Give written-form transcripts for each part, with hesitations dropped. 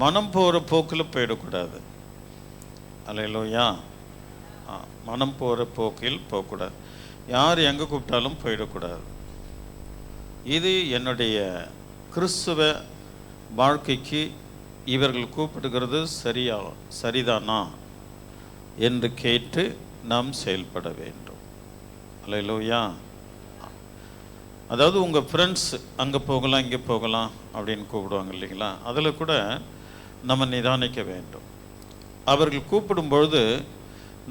மனம் போகிற போக்கில் போயிடக்கூடாது. அல்லேலூயா. மனம் போகிற போக்கில் போகக்கூடாது. யார் எங்கே கூப்பிட்டாலும் போயிடக்கூடாது. இது என்னுடைய கிறிஸ்துவ வாழ்க்கைக்கு இவர்கள் கூப்பிடுகிறது சரிதானா என்று கேட்டு நாம் செயல்பட வேண்டும். அல்லேலூயா. அதாவது உங்கள் ஃப்ரெண்ட்ஸ் அங்கே போகலாம் இங்கே போகலாம் அப்படின்னு கூப்பிடுவாங்க இல்லைங்களா, அதில் கூட நம்ம நிதானிக்க வேண்டும். அவர்கள் கூப்பிடும்பொழுது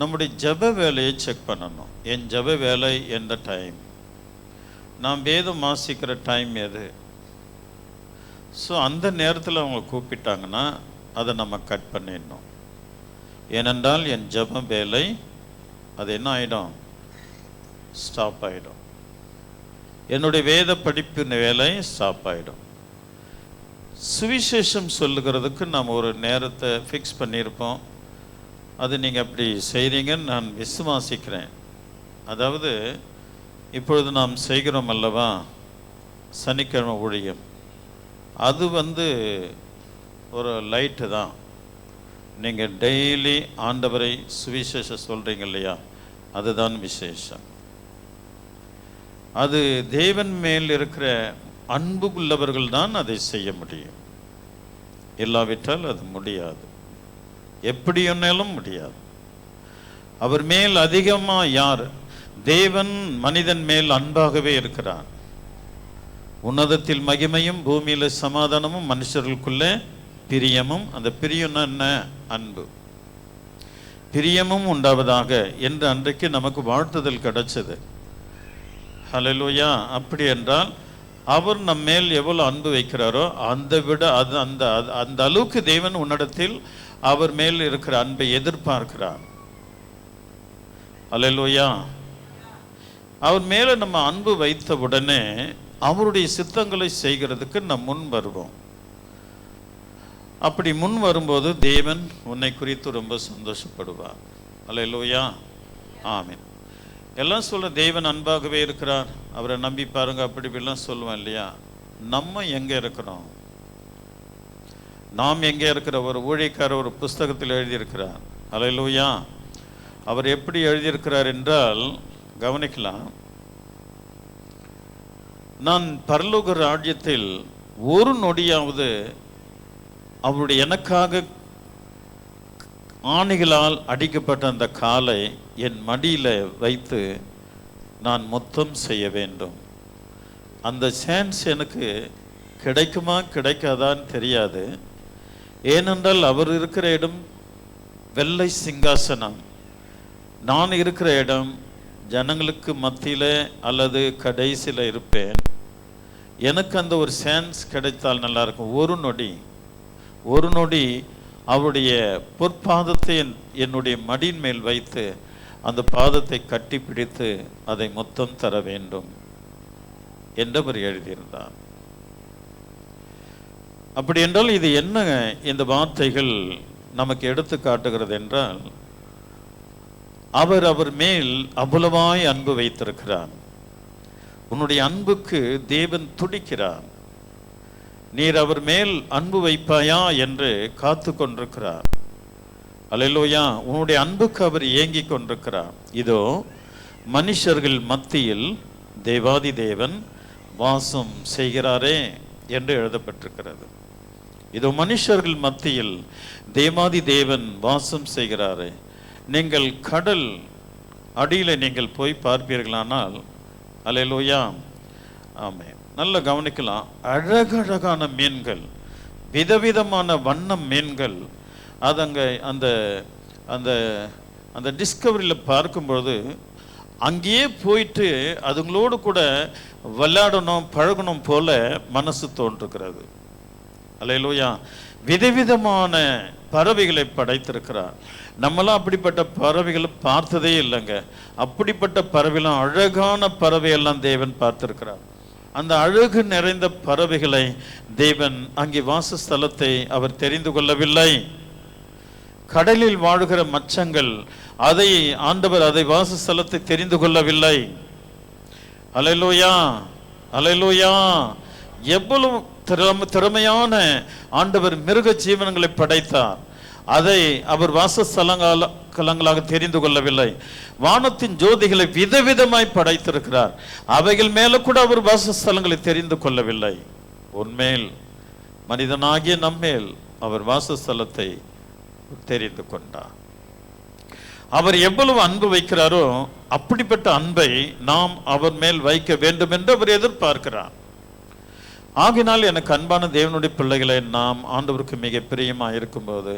நம்முடைய ஜப வேலையை செக் பண்ணணும். என் ஜப வேலை எந்த டைம், நாம் வேதம் வாசிக்கிற டைம் எது. ஸோ அந்த நேரத்தில் அவங்க கூப்பிட்டாங்கன்னா அதை நம்ம கட் பண்ணிடணும். ஏனென்றால் என் ஜப வேலை அது என்ன ஆகிடும், ஸ்டாப் ஆகிடும். என்னுடைய வேத படிப்பின் வேலை ஸ்டாப் ஆகிடும். சுவிசேஷம் சொல்லுகிறதுக்கு நாம் ஒரு நேரத்தை ஃபிக்ஸ் பண்ணியிருப்போம். அது நீங்கள் அப்படி செய்கிறீங்கன்னு நான் விசுவாசிக்கிறேன். அதாவது இப்பொழுது நாம் செய்கிறோம் அல்லவா சனிக்கிழமை ஊழியம், அது ஒரு லைட்டு தான். நீங்கள் டெய்லி ஆண்டவரை சுவிசேஷம் சொல்கிறீங்க இல்லையா, அதுதான் விசேஷம். அது தேவன் மேல் இருக்கிற அன்பு உள்ளவர்கள் தான் அதை செய்ய முடியும். இல்லாவிட்டால் அது முடியாது, எப்படி ஒன்னாலும் முடியாது. அவர் மேல் அதிகமாக யார், தேவன் மனிதன் மேல் அன்பாகவே இருக்கிறார். உன்னதத்தில் மகிமையும் பூமியில் சமாதானமும் மனுஷர்களுக்குள்ளே பிரியமும். அந்த பிரியம்னா என்ன, அன்பு. பிரியமும் உண்டாவதாக என்று அன்றைக்கு நமக்கு வாழ்த்துதல் கிடைச்சது. ஹல்லேலூயா. அப்படி என்றால் அவர் நம் மேல் எவ்வளோ அன்பு வைக்கிறாரோ அந்த விட அந்த அளவுக்கு தேவன் உன்னிடத்தில் அவர் மேல் இருக்கிற அன்பை எதிர்பார்க்கிறார். ஹல்லேலூயா. அவர் மேலே நம்ம அன்பு வைத்த உடனே அவருடைய சித்தங்களை செய்கிறதுக்கு நம் முன் வருவோம். அப்படி முன் வரும்போது தேவன் உன்னை குறித்து ரொம்ப சந்தோஷப்படுவார். ஹல்லேலூயா. ஆமென். எல்லாம் சொல்ல தேவன் அன்பாகவே இருக்கிறார், அவரை நம்பி பாருங்க, அப்படி இப்படிலாம் சொல்லுவேன் இல்லையா. நம்ம எங்கே இருக்கிறோம், நாம் எங்கே இருக்கிற. ஒரு ஊழியக்காரர் ஒரு புஸ்தகத்தில் எழுதியிருக்கிறார். ஹல்லேலூயா. அவர் எப்படி எழுதியிருக்கிறார் என்றால் கவனிக்கலாம். நான் பரலோக ராஜ்யத்தில் ஒரு நொடியாவது அவருடைய எனக்காக ஆணிகளால் அடிக்கப்பட்ட அந்த காலை என் மடியில் வைத்து நான் மொத்தம் செய்ய வேண்டும். அந்த சான்ஸ் எனக்கு கிடைக்குமா கிடைக்காதான்னு தெரியாது. ஏனென்றால் அவர் இருக்கிற இடம் வெள்ளை சிங்காசனம், நான் இருக்கிற இடம் ஜனங்களுக்கு மத்தியில் அல்லது கடைசியில் இருப்பேன். எனக்கு அந்த ஒரு சான்ஸ் கிடைத்தால் நல்லாயிருக்கும். ஒரு நொடி அவருடைய பொற்பாதத்தை என்னுடைய மடியின் மேல் வைத்து அந்த பாதத்தை கட்டி பிடித்து அதை மொத்தம் தர வேண்டும் என்றவர் எழுதியிருந்தார். அப்படி என்றால் இது என்ன, இந்த வார்த்தைகள் நமக்கு எடுத்து காட்டுகிறது என்றால் அவர் மேல் அவ்வளவாய் அன்பு வைத்திருக்கிறார். உன்னுடைய அன்புக்கு தேவன் துடிக்கிறார். நீர் அவர் மேல் அன்பு வைப்பாயா என்று காத்து கொண்டிருக்கிறார். அல்லேலூயா. உன்னுடைய அன்புக்கு அவர் ஏங்கி கொண்டிருக்கிறார். இதோ மனுஷர்கள் மத்தியில் தேவாதி தேவன் வாசம் செய்கிறாரே என்று எழுதப்பட்டிருக்கிறது. இதோ மனுஷர்கள் மத்தியில் தேவாதி தேவன் வாசம் செய்கிறாரே. நீங்கள் கடல் அடியில் நீங்கள் போய் பார்ப்பீர்களானால், அல்லேலூயா, ஆமென், நல்ல கவனிக்கலாம். அழகழகான மீன்கள், விதவிதமான வண்ண மீன்கள். அது அங்கே அந்த அந்த அந்த டிஸ்கவரியில் பார்க்கும்பொழுது அங்கேயே போயிட்டு அதுங்களோடு கூட விளையாடணும் பழகணும் போல மனசு தோன்றுகிறது. அல்லேலூயா. விதவிதமான பறவைகளை படைத்திருக்கிறார். நம்மளாம் அப்படிப்பட்ட பறவைகளை பார்த்ததே இல்லைங்க. அப்படிப்பட்ட பறவைலாம், அழகான பறவையெல்லாம் தேவன் பார்த்திருக்கிறார். அந்த அழகு நிறைந்த பறவைகளை தேவன் அங்கே வாசஸ்தலத்தை அவர் தெரிந்து கொள்ளவில்லை. கடலில் வாழ்கிற மச்சங்கள், அதை வாசஸ்தலத்தை தெரிந்து கொள்ளவில்லை. அல்லேலூயா, அல்லேலூயா. எவ்வளவு திறமையான ஆண்டவர் மிருக ஜீவனங்களை படைத்தார். அதை அவர் வாசஸ்தலங்களாக தெரிந்து கொள்ளவில்லை. வானத்தின் ஜோதிகளை விதவிதமாய் படைத்திருக்கிறார். அவைகள் மேல கூட அவர் வாசஸ்தலங்களை தெரிந்து கொள்ளவில்லை. உன்மேல், மனிதனாகிய நம்மேல் அவர் வாசஸ்தலத்தை தெரிந்து கொண்டார். அவர் எவ்வளவு அன்பு வைக்கிறாரோ அப்படிப்பட்ட அன்பை நாம் அவர் மேல் வைக்க வேண்டும் என்று அவர் எதிர்பார்க்கிறார். ஆகினால் எனக்கு அன்பான தேவனுடைய பிள்ளைகளை, நாம் ஆண்டவருக்கு மிக பிரியமாக இருக்கும்போது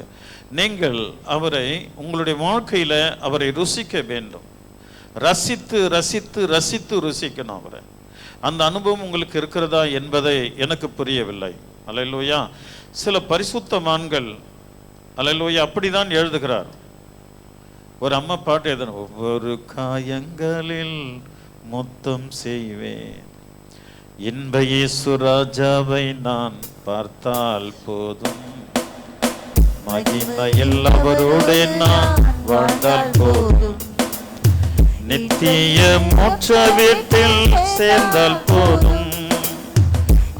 நீங்கள் அவரை உங்களுடைய வாழ்க்கையில் அவரை ருசிக்க வேண்டும். ரசித்து ரசித்து ரசித்து ருசிக்கணும் அவரை. அந்த அனுபவம் உங்களுக்கு இருக்கிறதா என்பதை எனக்கு புரியவில்லை. அல்லேலூயா. சில பரிசுத்தவான்கள் அல்லேலூயா அப்படிதான் எழுதுகிறார். ஒரு அம்மா பாட்டு எழுதணும், ஒவ்வொரு காயங்களில் முத்தம் செய்வேன், இன்ப இயேசு ராஜாவை நான் பார்த்தால் போதும், மகிமையில் அவரோடு நான் வாழ்ந்தால் போதும், நித்திய மோட்ச வீட்டில் சேர்ந்தால் போதும்,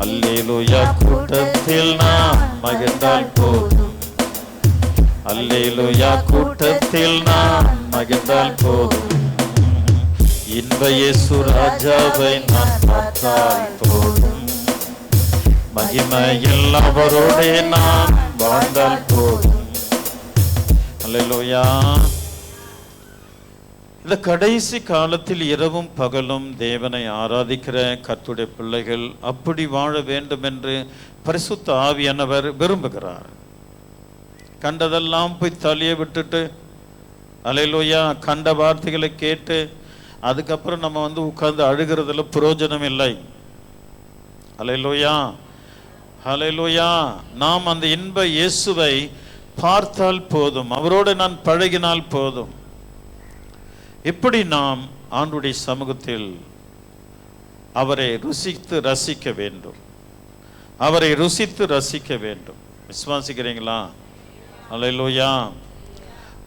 அல்லேலூயா கூட்டத்தில் நான் மகிழ்ந்தால் போதும், அல்லேலூயா கூட்டத்தில் நான் மகிழ்ந்தால் போதும், இன்ப இயேசு ராஜாவை நான் பார்த்தால் போதும், மகிமையில் அவரோடு நான் வாழ்ந்தால் போதும். அல்லேலூயா. இந்த கடைசி காலத்தில் இரவும் பகலும் தேவனை ஆராதிக்கிற கர்த்தருடைய பிள்ளைகள் அப்படி வாழ வேண்டும் என்று பரிசுத்த ஆவியானவர் விரும்புகிறார். கண்டதெல்லாம் போய் தலையை விட்டுட்டு அல்லேலூயா கண்ட வார்த்தைகளை கேட்டு அதுக்கப்புறம் நம்ம உட்கார்ந்து அழுகிறதுல பிரயோஜனம் இல்லை. அல்லேலூயா, அல்லேலூயா. நாம் அந்த இன்ப இயேசுவை பார்த்தால் போதும், அவரோடு நான் பழகினால் போதும். இப்படி நாம் ஆண்டவருடைய சமூகத்தில் அவரை ருசித்து ரசிக்க வேண்டும், அவரை ருசித்து ரசிக்க வேண்டும். விசுவாசிக்கிறீங்களா? அல்லேலூயா.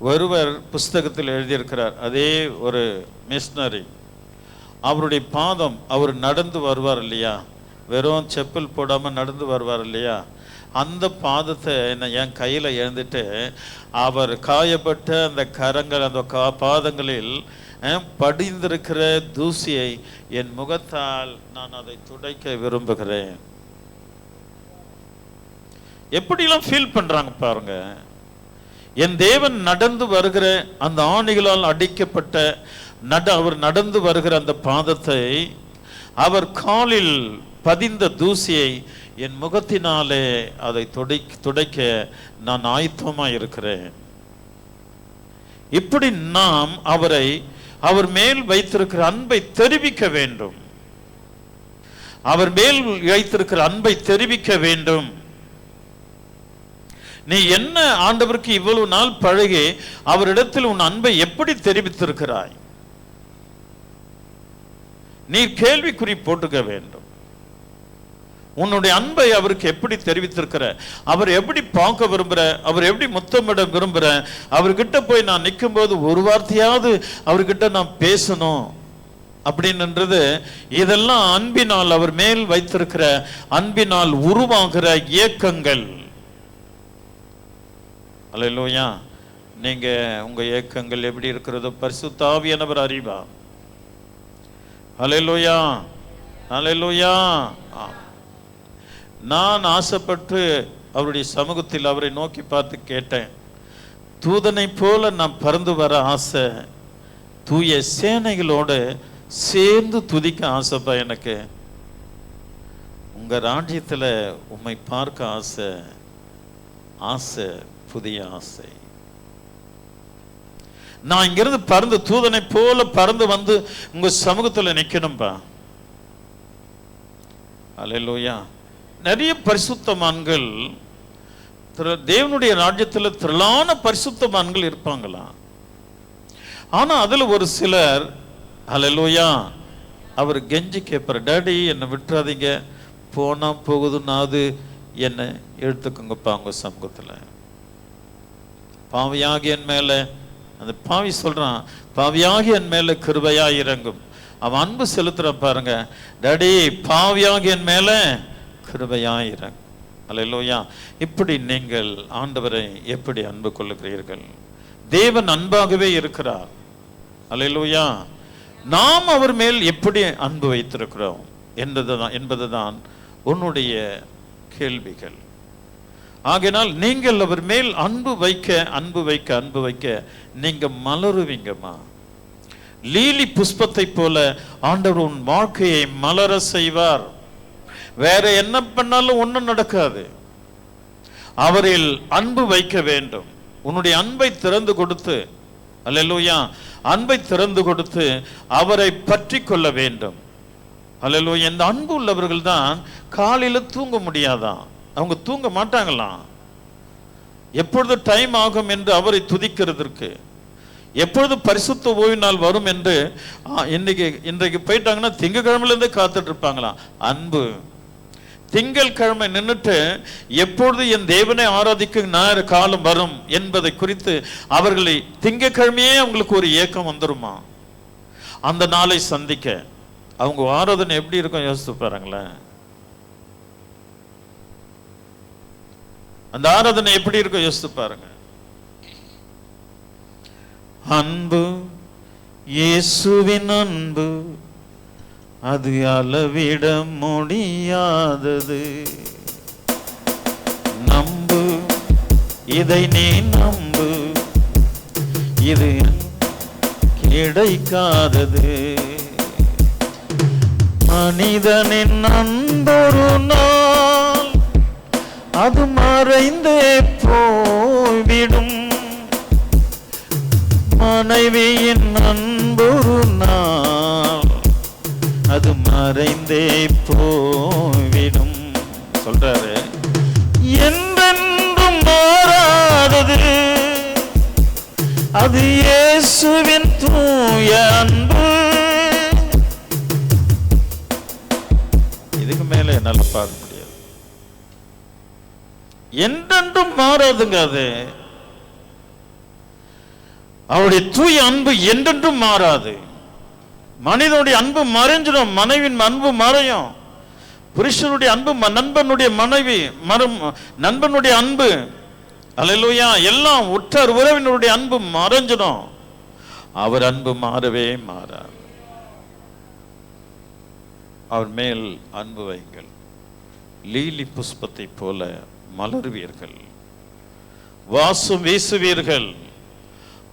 ஒருவர் புஸ்தகத்தில் எழுதியிருக்கிறார், அதே ஒரு மிஷனரி, அவருடைய பாதம், அவர் நடந்து வருவார் இல்லையா, வெறும் செப்பல் போடாமல் நடந்து வருவார் இல்லையா, அந்த பாதத்தை என் கையில் எழுந்துட்டு அவர் காயப்பட்ட அந்த கரங்கள், அந்த பாதங்களில் படிந்திருக்கிற தூசியை என் முகத்தால் நான் அதை துடைக்க விரும்புகிறேன். எப்படிலாம் ஃபீல் பண்றாங்க பாருங்க. என் தேவன் நடந்து வருகிற அந்த ஆணிகளால் அடிக்கப்பட்ட அவர் நடந்து வருகிற அந்த பாதத்தை, அவர் காலில் பதிந்த தூசியை என் முகத்தினாலே அதை துடைக்க நான் ஆயத்தமாக இருக்கிறேன். இப்படி நாம் அவர் மேல் வைத்திருக்கிற அன்பை தெரிவிக்க வேண்டும், அவர் மேல் வைத்திருக்கிற அன்பை தெரிவிக்க வேண்டும். நீ என்ன ஆண்டவருக்கு இவ்வளவு நாள் பழகி அவரிடத்தில் உன் அன்பை எப்படி தெரிவித்திருக்கிறாய்? நீ கேள்விக்குறி போட்டுக்க வேண்டும். உன்னுடைய அன்பை அவருக்கு எப்படி தெரிவித்திருக்கிற, அவர் எப்படி பார்க்க விரும்புற, அவர் எப்படி முத்தமிட விரும்புற, அவர்கிட்ட போய் நான் நிற்கும் போது ஒரு வார்த்தையாவது அவர்கிட்ட நான் பேசணும் அப்படின்றது, இதெல்லாம் அன்பினால், அவர் மேல் வைத்திருக்கிற அன்பினால் உருவாகிற இயக்கங்கள். அல்லேலூயா. நீங்க உங்க இயக்கங்கள் எப்படி இருக்கிறதோ பரிசுத்த ஆவியானவர் அறிவா. அல்லேலூயா, அல்லேலூயா. நான் ஆசைப்பட்டு அவருடைய சமூகத்தில் அவரை நோக்கி பார்த்து கேட்டேன், தூதனை போல நான் பறந்து வர ஆசை, தூய சேனைகளோடு சேர்ந்து துதிக்க ஆசைப்பா எனக்கு, உங்க ராஜ்யத்தில் உம்மை பார்க்க ஆசை, ஆசை, புதிய ஆசை. நான் இங்கிருந்து பறந்து தூதனை போல பறந்து வந்து உங்க சமூகத்தில் நிக்கணும்பா. அல்லேலூயா. நிறைய பரிசுத்தமான்கள் தேவனுடைய ராஜ்யத்தில் திரளான பரிசுத்தமான்கள் இருப்பாங்களா? ஆனா அதுல ஒரு சிலர் அல்லேலூயா அவர் கெஞ்சி கேட்பார், டாடி என்னை விட்டுறாதீங்க, போனா போகுதுன்னாது என்னை எடுத்துக்கோங்கப்பா உங்க சமூகத்துல. பாவியாகி என் மேல, அந்த பாவி சொல்றான், பாவியாகி என் மேல கிருபையா இறங்கும். அவன் அன்பு செலுத்துறான் பாருங்க, டாடி பாவியாகி என் மேல கிருபையாயிரம். அல்லேலூயா. இப்படி நீங்கள் ஆண்டவரை எப்படி அன்பு கொள்ளுகிறீர்கள்? தேவன் அன்பாகவே இருக்கிறார். அல்லேலூயா. நாம் அவர் மேல் எப்படி அன்பு வைத்திருக்கிறோம் என்பதுதான் உன்னுடைய கேள்விகள். ஆகையினால் நீங்கள் அவர் மேல் அன்பு வைக்க நீங்க மலருவீங்கம்மா. லீலி புஷ்பத்தை போல ஆண்டவர் உன் வாழ்க்கையை மலர செய்வார். வேற என்ன பண்ணாலும் ஒன்றும் நடக்காது. அவரில் அன்பு வைக்க வேண்டும். உன்னுடைய அன்பை திறந்து கொடுத்து, அல்லேலூயா, அன்பை திறந்து கொடுத்து அவரை பற்றி கொள்ள வேண்டும். அல்லேலூயா. இந்த அன்பு உள்ளவர்கள் தான் காலையில தூங்க முடியாதான், அவங்க தூங்க மாட்டாங்களாம். எப்பொழுது டைம் ஆகும் என்று அவரை துதிக்கிறதற்கு, எப்பொழுது பரிசுத்த ஓய்வு நாள் வரும் என்று இன்றைக்கு போயிட்டாங்கன்னா திங்கக்கிழமையிலேருந்தே காத்துட்டு இருப்பாங்களாம். அன்பு. திங்கள் கிழமை நின்றுட்டு எப்பொழுது என் தேவனை ஆராதிக்கும் நேர காலம் வரும் என்பதை குறித்து அவர்களை திங்கக்கிழமையே அவங்களுக்கு ஒரு ஏக்கம் வந்துருமா. அந்த நாளை சந்திக்க அவங்க ஆராதனை எப்படி இருக்கும் யோசித்து பாருங்களேன். அந்த ஆராதனை எப்படி இருக்கும் யோசித்து பாருங்க. அன்பு, இயேசுவின் அன்பு, அது அளவிட முடியாதது. நம்பு, இதை நீ நம்பு, இது கிடைக்காதது. மனிதனின் அன்பொரு நாள் அது மறைந்தே போய்விடும். மனைவியின் அன்பொரு நாள் அது மறைந்தே போய்விடும். சொல்றாரு, என்றென்றும் மாறாதது அது இயேசுவின் தூய அன்பு. இதுக்கு மேல என்னால பாட முடியாது. என்றென்றும் மாறாதுங்க. அது அவருடைய தூய அன்பு என்றென்றும் மாறாது. மனிதனுடைய அன்பு மறைஞ்சிடும், மனைவின் அன்பு மறையும். புருஷனுடைய அன்பு, நண்பனுடைய மனைவி நண்பனுடைய அன்பு, அல்லேலூயா, எல்லாம் உற்றார் உறவினருடைய அன்பு மறைஞ்சிடும். அவர் அன்பு மாறவே மாறாது. அவர் மேல் அன்பு வைங்கள். லீலி புஷ்பத்தை போல மலருவீர்கள், வாசம் வீசுவீர்கள்,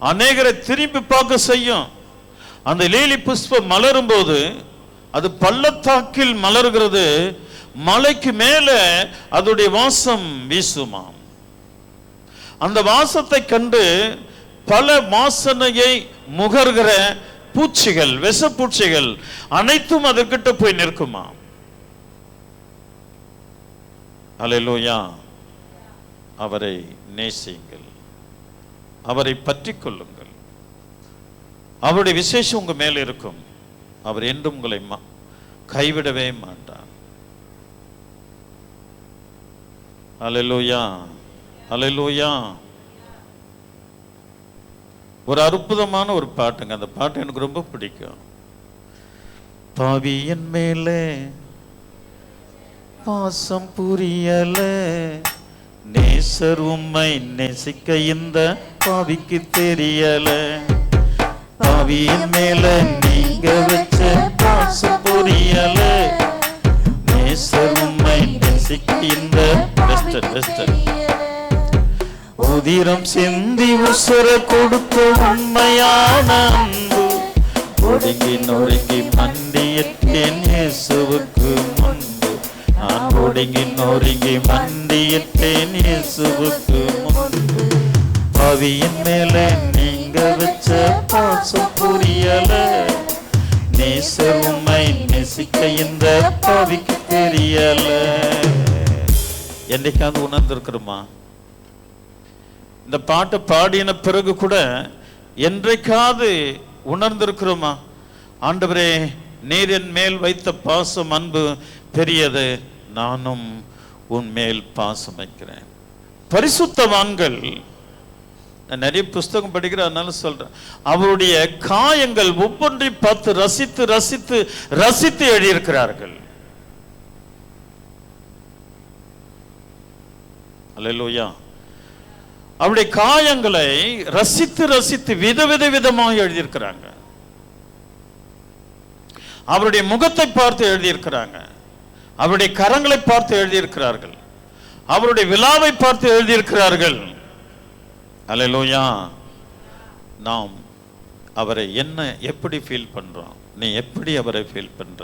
அநேகரை திரும்பி பார்க்க செய்யும். அந்த லீலி புஷ்பம் மலரும் போது அது பள்ளத்தாக்கில் மலர்கிறது, மலைக்கு மேல அதோடைய வாசம் வீசுமாம். அந்த வாசத்தை கண்டு பல வாசனையை முகர்கிற பூச்சிகள், விஷப்பூச்சிகள் அனைத்தும் அதற்கிட்ட போய் நிற்குமா. அல்லேலூயா. அவரை நேசியுங்கள், அவரை பற்றி கொள்ளுங்கள். அவருடைய விசேஷம் உங்க மேல இருக்கும். அவர் என்றும் உங்களை கைவிடவே மாட்டார். அல்லேலூயா, அல்லேலூயா. ஒரு அற்புதமான ஒரு பாட்டுங்க. அந்த பாட்டு எனக்கு ரொம்ப பிடிக்கும். பாவியின் மேலே பாசம் புரியல, நேசர் உம்மை நேசிக்க இந்த பாவிக்கு தெரியல. பாவியின் மேல நீங்க வச்ச பாசம் புரியல, நேசர் உம்மை நேசிக்க இந்த உதிரம் சிந்தி உசுர கொடுத்த உண்மையான அன்பு, ஒடுங்கி நொறுங்கி மண்டியிட்டேன் இயேசுவுக்கு முன்பு. நான் ஒடுங்கி நொறுங்கி மண்டியிட்டேன் இயேசுவுக்கு முன்பு. பாவியின் மேல நீங்க வச்ச பாசம் புரியல, நேசர் உம்மை நேசிக்க இந்த பாவிக்கு தெரியல. என்னைக்காவது உணர்ந்திருக்கிறோமா? இந்த பாட்டை பாடின பிறகு கூட என்றைக்காவது உணர்ந்திருக்கிறோமா? ஆண்டவரே, நீர் என் மேல் வைத்த பாசம் அன்பு பெரியது, நானும் உன் மேல் பாசம் வைக்கிறேன். பரிசுத்தவான்கள், நான் நிறைய புஸ்தகம் படிக்கிறேன், அதனால சொல்றேன், அவருடைய காயங்கள் ஒவ்வொன்றை பார்த்து ரசித்து ரசித்து ரசித்து எழுதியிருக்கிறார்கள். அல்லேலூயா. அவருடைய காயங்களை ரசித்து ரசித்து விதமாக எழுதியிருக்கிறாங்க. அவருடைய முகத்தை பார்த்து எழுதியிருக்கிறாங்க. அவருடைய கரங்களை பார்த்து எழுதியிருக்கிறார்கள். அவருடைய விழாவை பார்த்து எழுதியிருக்கிறார்கள். அல்லேலூயா. நாம் அவரை எப்படி ஃபீல் பண்றோம்? நீ எப்படி அவரை ஃபீல் பண்ற?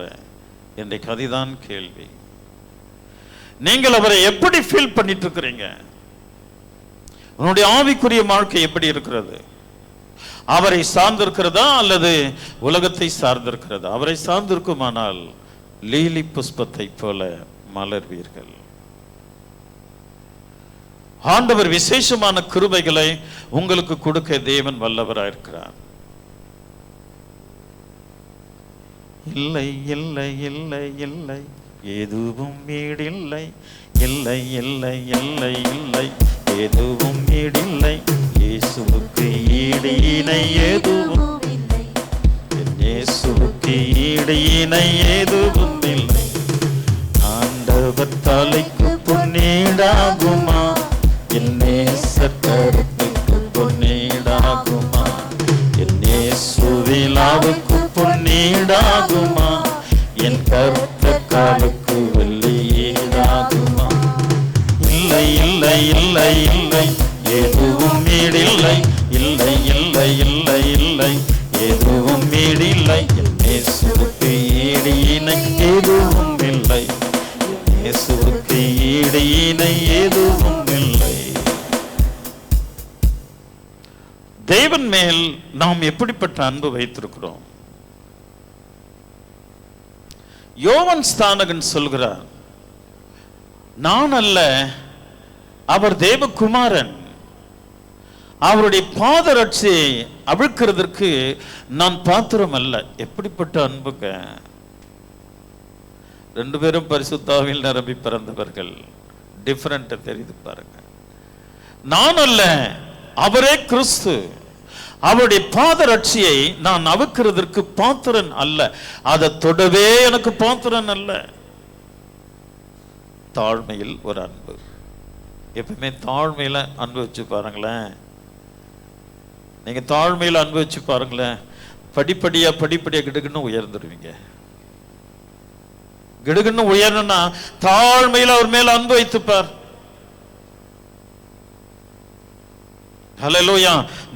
இன்றைக்கு அதுதான் கேள்வி. நீங்கள் அவரை எப்படி ஃபீல் பண்ணிட்டு இருக்கிறீங்க? உன்னுடைய ஆவிக்குரிய வாழ்க்கை எப்படி இருக்கிறது? அவரை சார்ந்திருக்கிறதா அல்லது உலகத்தை சார்ந்திருக்கிறதா? அவரை சார்ந்திருக்குமானால் லீலி புஷ்பத்தை போல மலர்வீர்கள். ஆண்டவர் விசேஷமான கிருபைகளை உங்களுக்கு கொடுக்க தேவன் வல்லவராயிருக்கிறார். இல்லை இல்லை இல்லை இல்லை எதுவும் ஈடில்லை, இல்லை இல்லை இல்லை இல்லை எதுவும் ஈடில்லை, இயேசுவுக்கு ஈடு இணை எதுவும் இல்லை, இயேசுவுக்கு ஈடு இணை எதுவும் இல்லை. ஆண்டவர் தலைக்கு பொன்னீடாகுமா, என் நேசர் கருத்துக்கு பொன்னீடாகுமா, என் இயேசுவிலாவுக்கு பொன்னீடாகுமா, என் கருத்த காலுக்கு வெள்ளி ஈடாகுமா. இல்லை இல்லை இல்லை இல்லை எதுவும் ஈடில்லை, இல்லை இல்லை இல்லை இல்லை எதுவும் ஈடில்லை, என் இயேசுவுக்கு ஈடு இணை எதுவும் இல்லை, இயேசுவுக்கு ஈடு இணை எதுவும் இல்லை. தேவன் மேல் நாம் எப்படிப்பட்ட அன்பு வைத்திருக்கிறோம்? யோவான் ஸ்நானகன் சொல்கிறார், நான் அல்ல, அவர் தேவகுமாரன், அவருடைய பாதரட்சியை அவிழ்க்கிறதற்கு நான் பாத்திரம் அல்ல. எப்படிப்பட்ட அன்புங்க! ரெண்டு பேரும் பரிசுத்தாவில் நிரம்பி பிறந்தவர்கள். டிஃபரெண்ட் தெரியுது பாருங்க. நான் அல்ல, அவரே கிறிஸ்து. அவருடைய பாதரட்சியை நான் அவிழ்க்கிறதற்கு பாத்திரன் அல்ல. அதை தொடவே எனக்கு பாத்திரன் அல்ல. தாழ்மையில் ஒரு அன்பு. எப்பவுமே தாழ்மையில அன்பு வச்சு பாருங்களேன். நீங்க தாழ்மையில அன்பு வச்சு பாருங்களேன், படிப்படியா கிடுக்குன்னு உயர்ந்துருவீங்க. கிடுக்குன்னு உயரணும்னா தாழ்மையில அவர் மேல அன்பு வைத்துப்பார். ஹல்லேலூயா.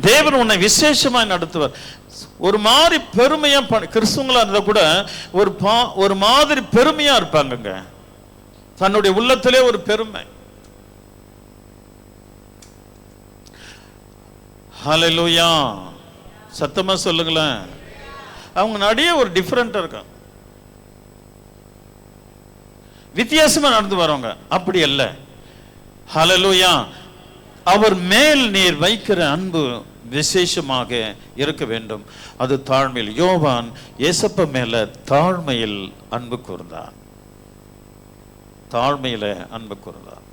தேவன் உன்னை விசேஷமா நடத்துவார். ஒரு மாதிரி பெருமையா கிறிஸ்துவங்களா இருந்தா கூட ஒரு மாதிரி பெருமையா இருப்பாங்க. தன்னுடைய உள்ளத்திலே ஒரு பெருமை. ஹல்லேலூயா. சத்தமா சொல்லுங்களேன். அவங்க நடைய ஒரு டிஃபரெண்டா இருக்கும், வித்தியாசமா நடந்து வரவங்க. அப்படி அல்ல. ஹல்லேலூயா. அவர் மேல் நீர் வைக்கிற அன்பு விசேஷமாக இருக்க வேண்டும். அது தாழ்மையில். யோவான் ஏசப்ப மேல தாழ்மையில் அன்பு கூர்ந்தார். தாழ்மையில அன்பு கூர்ந்தார்.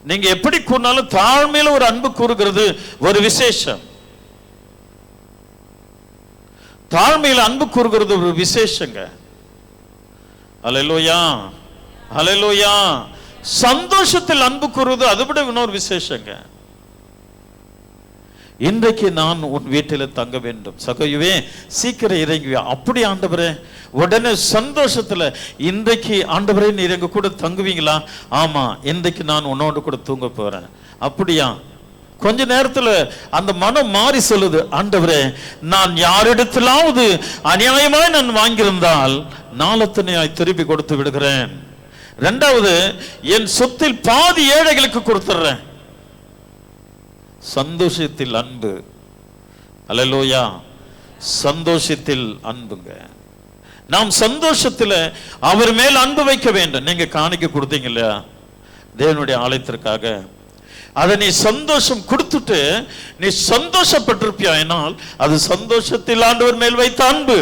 நீங்க எப்படி கூறினாலும் தாழ்மையில ஒரு அன்பு கூறுகிறது ஒரு விசேஷம். தாழ்மையில அன்பு கூறுகிறது ஒரு விசேஷங்க. அல்லேலூயா, அல்லேலூயா. சந்தோஷத்தில் அன்பு கூறுவது அதை விட இன்னொரு விசேஷங்க. இன்றைக்கு நான் உன் வீட்டில் தங்க வேண்டும், சகோயுவே சீக்கிரம் இறங்கி. அப்படி ஆண்டவரே, உடனே சந்தோஷத்துல இன்றைக்கு ஆண்டவரே நீர் எங்க கூட தங்குவீங்களா? ஆமா, இன்றைக்கு நான் உன்னோடு கூட தூங்க போறேன். அப்படியா? கொஞ்ச நேரத்துல அந்த மனம் மாறி சொல்லுது, ஆண்டவரே நான் யாரிடத்திலாவது அநியாயமாய் நான் வாங்கியிருந்தால் நாளத்தனையாய் திருப்பி கொடுத்து விடுகிறேன். இரண்டாவது, என் சொத்தில் பாதி ஏழைகளுக்கு கொடுத்துடுறேன். சந்தோஷத்தில் அன்பு. அல்லேலூயா. சந்தோஷத்தில் அன்புங்க. நாம் சந்தோஷத்துல அவர் மேல் அன்பு வைக்க வேண்டும். நீங்க காணிக்க கொடுத்தீங்க இல்லையா தேவனுடைய ஆலயத்திற்காக, அதை நீ சந்தோஷம் கொடுத்துட்டு நீ சந்தோஷப்பட்டிருப்பியானால் அது சந்தோஷத்தில் ஆண்டவர் மேல் வைத்த அன்பு.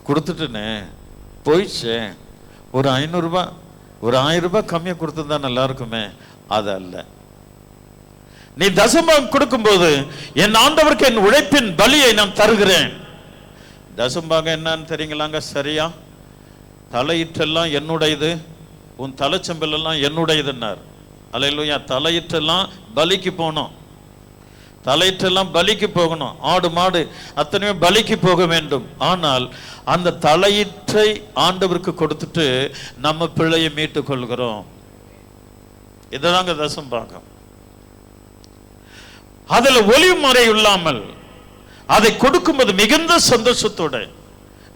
கொடுத்துட்டுனே போயிடுச்சு. ஒரு 500 ரூபாய், ஒரு 1000 ரூபாய் கம்மியா கொடுத்துருந்தா நல்லா இருக்குமே. அது அல்ல. நீ தசமபாகம் கொடுக்கும்போது என் ஆண்டவருக்கு என் உழைப்பின் பலியை நான் தருகிறேன். தசமபாகம் என்னன்னு தெரியுங்களாங்க? சரியா தலையிட்டெல்லாம் என்னுடையது, உன் தலைச்சம்பல் எல்லாம் என்னுடையதுன்னார். அல்லேலூயா. தலையிட்டெல்லாம் பலிக்கு போனோம், தலையிட்டெல்லாம் பலிக்கு போகணும். ஆடு மாடு அத்தனையுமே பலிக்கு போக வேண்டும். ஆனால் அந்த தலையிற்றை ஆண்டவருக்கு கொடுத்துட்டு நம்ம பிள்ளையை மீட்டு கொள்கிறோம். இதுதாங்க தசம் பாகம். அதுல ஒளிவு முறை இல்லாமல் அதை கொடுக்கும்போது மிகுந்த சந்தோஷத்தோட,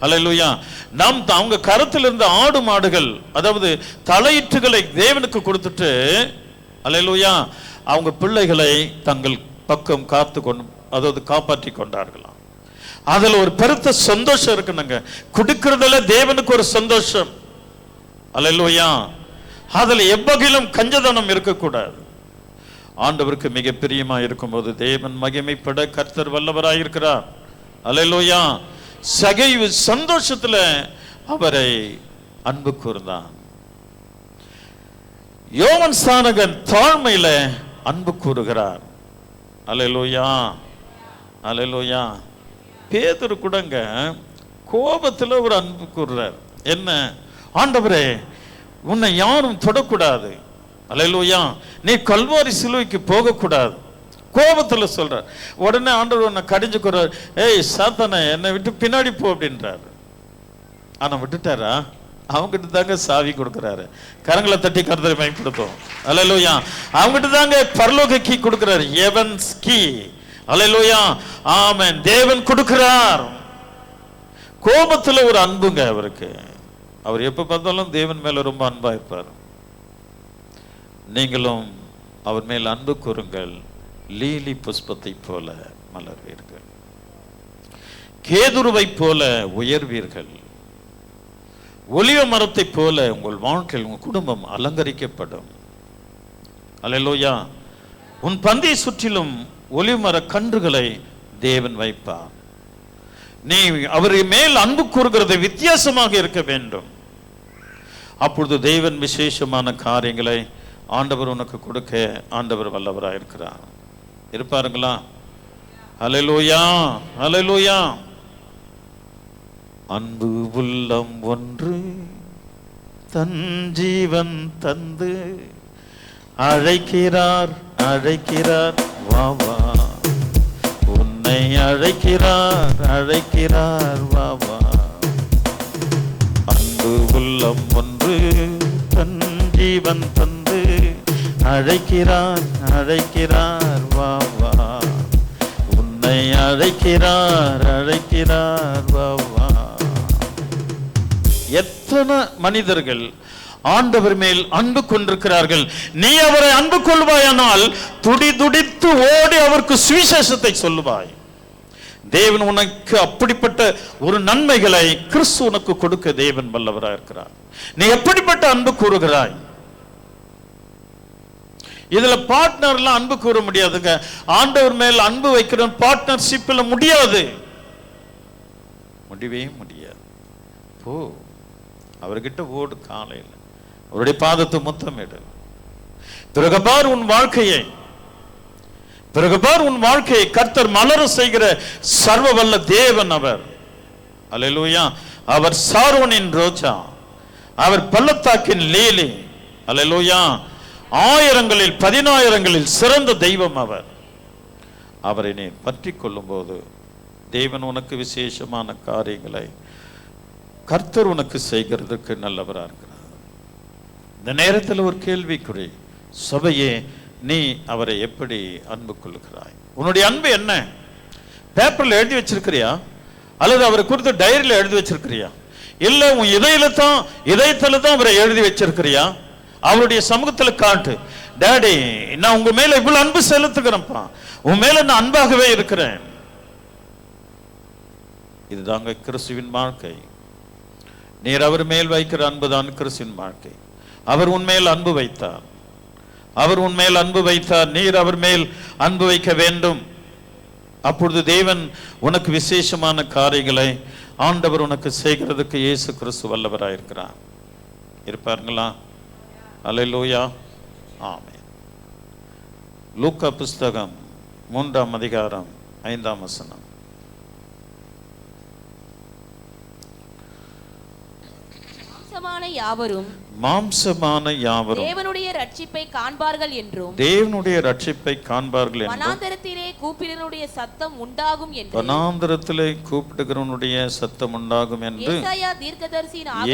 அல்லேலூயா, நாம் அவங்க கருத்தில் இருந்த ஆடு மாடுகள், அதாவது தலையீற்றுகளை தேவனுக்கு கொடுத்துட்டு, அல்லேலூயா, அவங்க பிள்ளைகளை தங்கள் பக்கம் காத்து கொண்டு, அதாவது காப்பாற்றி கொண்டார்களாம். அதுல ஒரு பெருத்த சந்தோஷம் இருக்குனுங்க. கொடுக்கிறதுல தேவனுக்கு ஒரு சந்தோஷம். அல்லேலூயா. அதுல எவ்வகையிலும் கஞ்சதனம் இருக்கக்கூடாது. ஆண்டவருக்கு மிக பிரியமா இருக்கும்போது தேவன் மகிமைப்பட கர்த்தர் வல்லவராயிருக்கிறார். அல்லேலூயா. சகைவு சந்தோஷத்துல அவரை அன்பு கூர்ந்தான். யோவான் ஸ்நானகன் தாழ்மையில அன்பு கூறுகிறார். அல்லேலூயா, அல்லேலூயா. பேதுரு கூடங்க கோபத்துல ஒரு அன்பு கூறுறார். என்ன? ஆண்டவரே, உன்னை யாரும் தொடக்கூடாது. அல்லேலூயா. நீ கல்வாரி சிலுவைக்கு போகக்கூடாது. கோபத்துல சொல்ற. உடனே ஆண்டவர் உன்னை கடிஞ்சு கூறார். ஏய் சாத்தானே, என்னை விட்டு பின்னாடி போ அப்படின்றாரு. ஆனா விட்டுட்டாரா? அவங்ககிட்ட தாங்க சாவி கொடுக்கிறாரு. கரங்களை தட்டி கர்த்தரை மகிமைப்படுத்தும். அல்லேலூயா. அவங்ககிட்ட தாங்க பரலோக கீ கொடுக்கிறாரு. Heavens key. அல்லேலூயா. ஆமென். தேவன் கொடுக்கிறார். கோபத்துல ஒரு அன்புங்க அவருக்கு. அவர் எப்ப பார்த்தாலும் தேவன் மேல ரொம்ப அன்பா இருப்பார். நீங்களும் அவர் மேல் அன்பு கூறுங்கள், லீலி புஷ்பத்தை போல மலர்வீர்கள், கேதுருவை போல உயர்வீர்கள், ஒலிவ மரத்தை போல உங்கள் வாழ்க்கையில் உங்கள் குடும்பம் அலங்கரிக்கப்படும். அல்லேலூயா. உன் பந்தியை சுற்றிலும் ஒலிவ மர கன்றுகளை தேவன் வைப்பார். நீ அவர் மேல் அன்பு கூறுகிறது வித்தியாசமாக இருக்க வேண்டும். அப்பொழுது தேவன் விசேஷமான காரியங்களை ஆண்டவர் உனக்கு கொடுக்க ஆண்டவர் வல்லவராக இருக்கிறார். இருப்பாருங்களா? அல்லேலூயா, அல்லேலூயா. அன்பு உள்ளம் ஒன்று தன் ஜீவன் தந்து அழைக்கிறார், அழைக்கிறார், வா வா. உன்னை அழைக்கிறார், அழைக்கிறார், வா வா. அன்பு உள்ளம் ஒன்று தன் ஜீவன் தந்து அழைக்கிறார், அழைக்கிறார், வா வா. உன்னை அழைக்கிறார், அழைக்கிறார், வா வா. எத்தனை மனிதர்கள் ஆண்டவர் மேல் அன்பு கொண்டிருக்கிறார்கள். நீ அவரை அன்பு கொள்வாயானால் துடி துடித்து ஓடி அவருக்கு சுவிசேஷத்தை சொல்லுவாய். தேவன் உனக்கு அப்படிப்பட்ட ஒரு நன்மைகளை கிறிஸ்து உனக்கு கொடுக்க தேவன் வல்லவராக இருக்கிறார். நீ எப்படிப்பட்ட அன்பு கூறுகிறாய்? இதுல பார்ட்னர்லாம் அன்பு கூற முடியாதுங்க. ஆண்டவர் மேல் அன்பு வைக்கிற பார்ட்னர்ஷிப்ல முடியாது, முடியவே முடியாது. போ அவர்கிட்ட ஓடு, காலையில் அவருடைய பாதத்தை முத்தமிடு. பிறகு பார் உன் வாழ்க்கையை, பிறகு பார் உன் வாழ்க்கையை கர்த்தர் மலர செய்கிற சர்வ வல்ல தேவன் அவர். அல்லேலூயா. அவர் சாரோனின் ரோஜா, அவர் பள்ளத்தாக்கின் லீலி. அல்லேலூயா. ஆயிரங்களில் 10,000களில் சிறந்த தெய்வம் அவர். அவரை நீ பற்றி கொள்ளும் போது தேவன் உனக்கு விசேஷமான காரியங்களை கர்த்தர் உனக்கு செய்கிறதுக்கு நல்லவராக இருக்கிறார். இந்த நேரத்தில் ஒரு கேள்விக்குறி, சபையே, நீ அவரை எப்படி அன்பு கொள்ளுகிறாய்? உன்னுடைய அன்பு என்ன? பேப்பர்ல எழுதி வச்சிருக்கிறியா? அல்லது அவரை குறித்து டைரியில எழுதி வச்சிருக்கிறியா? இல்ல உன் இதயத்துல தான் அவரை எழுதி வச்சிருக்கிறியா? அவருடைய சமூகத்தில் காட்டு. டாடி, நான் உங்க மேல இவ்வளவு அன்பு செலுத்துகிறேன்ப்பா, உன் மேல நான் அன்பாகவே இருக்கிறேன். இதுதாங்க கிறிஸ்துவின் வாழ்க்கை. நீர் அவர் மேல் வைக்கிற அன்புதான் கிறிஸ்துவின் வாழ்க்கை. அவர் உன்மேல் அன்பு வைத்தார், அவர் உன்மேல் அன்பு வைத்தார். நீர் அவர் மேல் அன்பு வைக்க வேண்டும். அப்பொழுது தேவன் உனக்கு விசேஷமான காரியங்களை ஆண்டவர் உனக்கு செய்கிறதுக்கு இயேசு கிறிஸ்து வல்லவராக இருக்கிறார். இருப்பாருங்களா? அல்லேலூயா. ஆமென். லூக்கா புஸ்தகம் 3ஆம் அதிகாரம் 5ஆம் வசனம். யாவரும் தேவனுடைய ரட்சிப்பை காண்பார்கள் என்றும் வனாந்தரத்திலே கூப்பிடுகிறவனுடைய சத்தம் உண்டாகும் என்று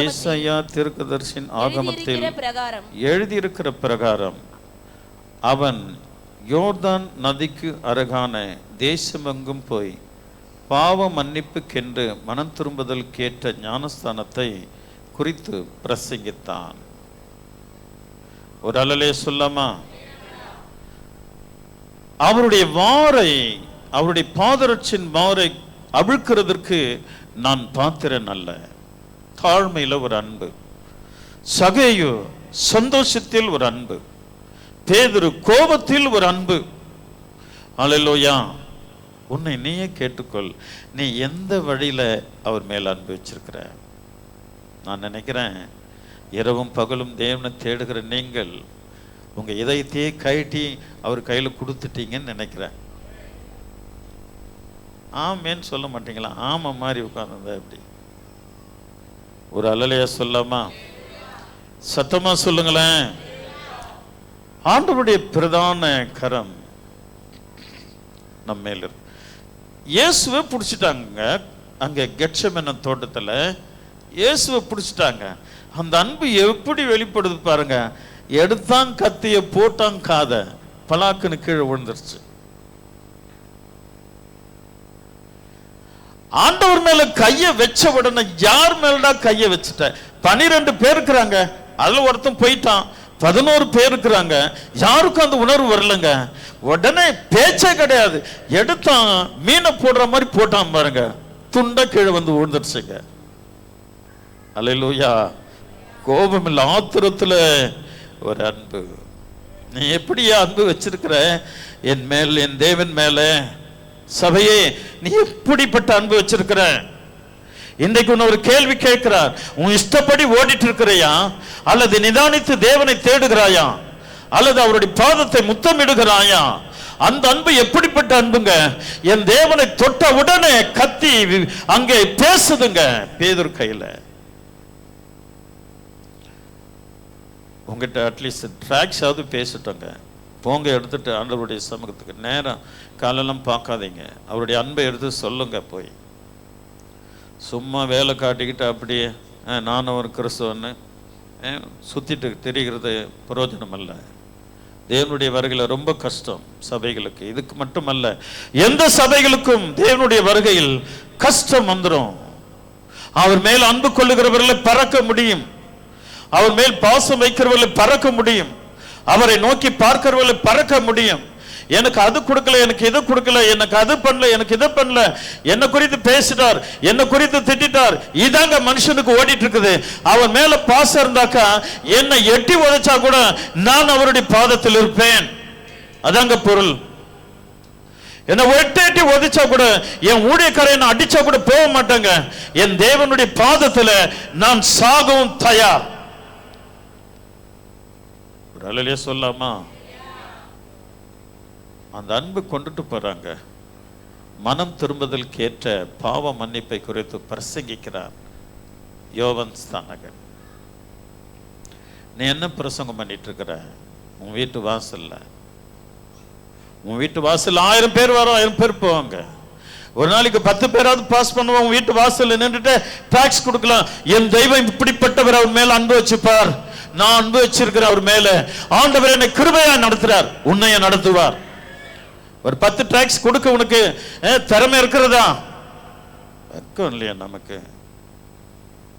ஏசாயா தீர்க்கதரிசியின் ஆகமத்தில் எழுதியிருக்கிற பிரகாரம் அவன் யோர்தான் நதிக்கு அருகான தேசமெங்கும் போய் பாவ மன்னிப்புக்கென்று மனம் திரும்புதல் கேட்ட ஞானஸ்தானத்தை குறித்து பிரசங்கித்தான். ஒரு அல்லலே சொல்லாமா? அவருடைய பாதரட்சின் வாரை அவிழ்க்கிறதற்கு நான் பாத்திரன் அல்ல. தாழ்மையில ஒரு அன்பு, சகேயு சந்தோஷத்தில் ஒரு அன்பு, பேதுரு கோபத்தில் ஒரு அன்பு. அல்லேலூயா. உன்னை நீயே கேட்டுக்கொள், நீ எந்த வழியில அவர் மேல் அன்பு வச்சிருக்கிற? நான் நினைக்கிறேன், இரவும் பகலும் தேவனை தேடுகிற நீங்கள் உங்க இதயத்தையே கழட்டி அவர் கையில கொடுத்துட்டீங்கன்னு நினைக்கிறேன். ஆமேன்னு சொல்ல மாட்டீங்களா? ஆமா மாதிரி உட்கார்ந்து எப்படி? ஒரு அல்லலையா சொல்லாமா? சத்தமா சொல்லுங்களேன். ஆண்டவருடைய பிரதான கரம் நம்ம மேல இருக்கு. இயேசுவை பிடிச்சிட்டாங்க அங்க கெத்செமனே தோட்டத்துல. இயேசுவை பிடிச்சிட்டாங்க. அந்த அன்பு எப்படி வெளிப்படுது பாருங்க. எடுத்தான் கத்திய, போட்டான் காத, பலாக்குன்னு கீழே விழுந்துருச்சு. ஆண்டவர் மேல கைய வச்ச உடனே, யார் மேலடா கைய வச்சுட்ட? 12 பேர் இருக்கிறாங்க, அதுல ஒருத்தன் போயிட்டான். 11 பேர் இருக்கிறாங்க, யாருக்கும் அந்த உணர்வு வரலங்க. உடனே பேச்சே கிடையாது, எடுத்தான், மீனை போடுற மாதிரி போட்டான் பாருங்க, துண்ட கீழே வந்து விழுந்துருச்சுங்க. அல்லேலூயா. கோபம் இல்ல, ஆத்திரத்துல ஒரு அன்பு. நீ எப்படியா அன்பு வச்சிருக்கிற என் மேல், என் தேவன் மேல? சபையே, நீ எப்படிப்பட்ட அன்பு வச்சிருக்கிற? இன்றைக்கு உன்னை ஒரு கேள்வி கேட்கிறார். உன் இஷ்டப்படி ஓடிட்டு இருக்கிறையா, அல்லது நிதானித்து தேவனை தேடுகிறாயா, அல்லது அவருடைய பாதத்தை முத்தமிடுகிறாயா? அந்த அன்பு எப்படிப்பட்ட அன்புங்க? என் தேவனை தொட்ட உடனே கத்தி அங்கே பேசுதுங்க. பேதுரு கையில உங்ககிட்ட அட்லீஸ்ட் ட்ராக்ஸ் ஆகுது பேசிட்டோங்க. போங்க, எடுத்துட்டு ஆண்டவருடைய சமூகத்துக்கு நேரம் காலெல்லாம் பார்க்காதீங்க. அவருடைய அன்பை எடுத்து சொல்லுங்க. போய் சும்மா வேலை காட்டிக்கிட்டு அப்படியே நானும் ஒரு கிறிஸ்தவன்னு சுத்திட்டு தெரிகிறது பிரயோஜனம் அல்ல. தேவனுடைய வருகையில் ரொம்ப கஷ்டம் சபைகளுக்கு. இதுக்கு மட்டுமல்ல, எந்த சபைகளுக்கும் தேவனுடைய வருகையில் கஷ்டம் வந்துடும். அவர் மேல் அன்பு கொள்ளுகிறவர்களை பறக்க முடியும், அவர் மேல் பாசம் வைக்கிறவர்களை பறக்க முடியும், அவரை நோக்கி பார்க்கிறவர்களை பறக்க முடியும். எனக்கு அது கொடுக்கல, எனக்கு இது கொடுக்கல, எனக்கு அது பண்ணல, எனக்கு இதை பண்ணல, என்ன குறித்து பேசிட்டார், என்ன குறித்து திட்டார், இதாங்க மனுஷனுக்கு ஓடிட்டு இருக்குது. அவன் மேல பாசம் இருந்தாக்கா என்னை எட்டி உதைச்சா கூட நான் அவருடைய பாதத்தில் இருப்பேன். அதாங்க பொருள். என்ன எட்டி உதைச்சா கூட, என் ஊழியக்காரை நான் அடிச்சா கூட போக மாட்டேங்க. என் தேவனுடைய பாதத்தில் நான் சாகவும் தயார். அல்லேலூயா சொல்லாமா? அந்த அன்பு கொண்டுட்டு போறாங்க. மனம் திரும்புதலுக்கு ஏற்ற பாவ மன்னிப்பை குறித்து பிரசங்கிக்கிறார் யோவான் ஸ்நானகன். நீ என்ன பிரசங்கம் பண்ணிட்டு இருக்கிற? உன் வீட்டு வாசல்ல, உன் வீட்டு வாசல் 1000 பேர் வரும், 1000 பேர் போவாங்க. ஒரு நாளைக்கு 10 பேராவது பாஸ் பண்ணுவோம். உன் வீட்டு வாசல் நின்றுட்டு டாக்ஸ் கொடுக்கலாம். என் தெய்வம் இப்படிப்பட்டவர், அவர் மேல அன்பு வச்சுப்பார், நான் அன்பு வச்சிருக்கிற அவர் மேல. ஆண்டவர் என்னை கிருபையா நடத்துறார், உன்னைய நடத்துவார். ஒரு 10 டாக்ஸ் கொடுக்க உனக்கு திறமை இருக்கிறதா? வெக்கம் இல்லையா நமக்கு?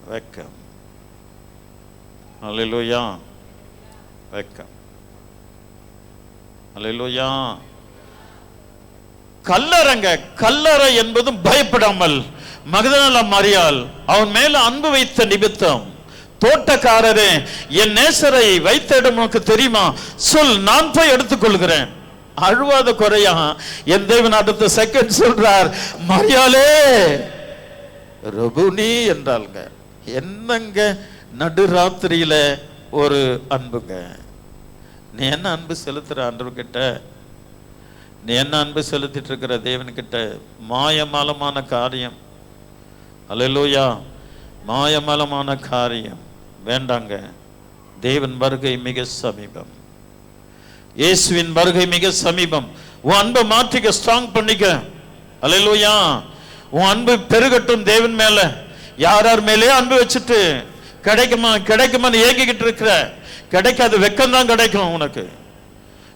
வெக்கம். அல்லேலூயா. வெக்கம். அல்லேலூயா. கல்லறைங்க, கல்லறை என்பதும் பயப்படாமல் மகதலேனா மரியாள் அவன் மேல அன்பு வைத்த நிமித்தம், தோட்டக்காரரே, என் நேசரை வைத்த இடம் உனக்கு தெரியுமா? சொல், நான் போய் எடுத்துக்கொள்கிறேன். அழுவாத குறையா என் தேவன் அடுத்த செகண்ட் சொல்றார், மரியாளே ரபுனி என்றாளுங்க. என்னங்க நடுராத்திரியில ஒரு அன்புங்க. நீ என்ன அன்பு செலுத்துற ஆண்டவர்கிட்ட? நீ என்ன அன்பு செலுத்திட்டு இருக்கிற தேவன்கிட்ட? மாயமாலமான காரியம். அல்லேலூயா. மாயமாலமான காரியம். வேண்டாங்க. தேவன் வருகை மிக சமீபம். இயேசுவின் வருகை மிக சமீபம். உன் அன்பை மாற்றிக்க, ஸ்ட்ராங் பண்ணிக்க. அல்லேலூயா. உன் அன்பு பெருகட்டும் தேவன் மேல. யார் யார் மேலே அன்பு வச்சுட்டு கிடைக்குமா கிடைக்குமான்னு ஏங்கிக்கிட்டு இருக்கிற, கிடைக்காது. வெக்கம் தான் கிடைக்கும், உனக்கு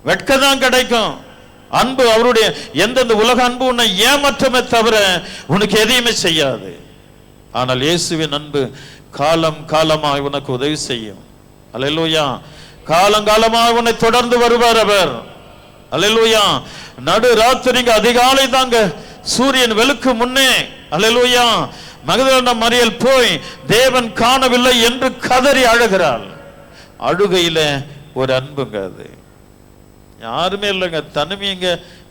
வெட்கம் தான் கிடைக்கும். அன்பு அவருடைய எந்தெந்த உலக அன்பு உன்னை ஏமாற்றமே தவிர உனக்கு எதையுமே செய்யாது. ஆனால் இயேசுவின் அன்பு காலம் காலமாய் உனக்கு உதவி செய்யும். அல்லேலூயா. காலங்காலமாக உன்னை தொடர்ந்து வருவார் அவர். அல்லேலூயா. நடு ராத்திரிங்க அதிகாலை தாங்க, சூரியன் வெளுக்கு முன்னே, அல்லேலூயா, மகதலேனா மரியாள் போய் தேவன் காணவில்லை என்று கதறி அழுகிறாள். அழுகையில ஒரு அன்புங்க, அது யாருமே இல்லைங்க, தனிமைங்க.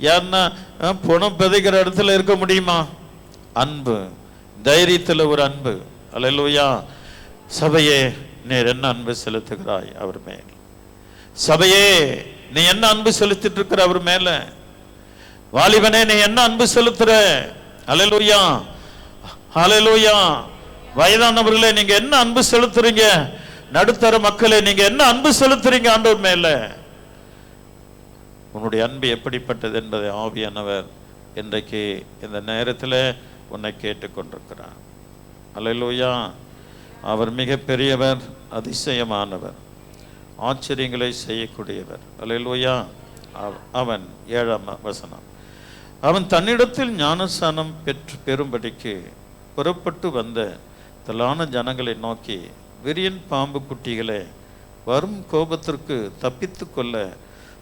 யாருன்னா பணம் பெதைக்கிற இடத்துல இருக்க முடியுமா? அன்பு, தைரியத்தில் ஒரு அன்பு. அல்லேலூயா. சபையே, நீர் என்ன அன்பு செலுத்துகிறாய் அவர் மேல்? சபையே, நீ என்ன அன்பு செலுத்திட்டு இருக்கிற அவர் மேல? வாலிபனே, நீ என்ன அன்பு செலுத்துற? அல்லேலூயா, அல்லேலூயா. வயதானவர்களே, நீங்க என்ன அன்பு செலுத்துறீங்க? நடுத்தர மக்களே, நீங்க என்ன அன்பு செலுத்துறீங்க ஆண்டவர் மேல? உன்னுடைய அன்பு எப்படிப்பட்டது என்பதை ஆவியானவர் இன்றைக்கு இந்த நேரத்தில் உன்னை கேட்டுக்கொண்டிருக்கிறார். அல்லேலூயா. அவர் மிக பெரியவர், அதிசயமானவர், ஆச்சரியங்களை செய்யக்கூடியவர். அல்லேலூயா. அவன் 7ஆம் வசனம், அவன் தன்னிடத்தில் ஞானஸ்நானம் பெறும்படிக்கு புறப்பட்டு வந்த திரளான ஜனங்களை நோக்கி, விரியன் பாம்பு குட்டிகளே, வரும் கோபத்திற்கு தப்பித்து கொள்ள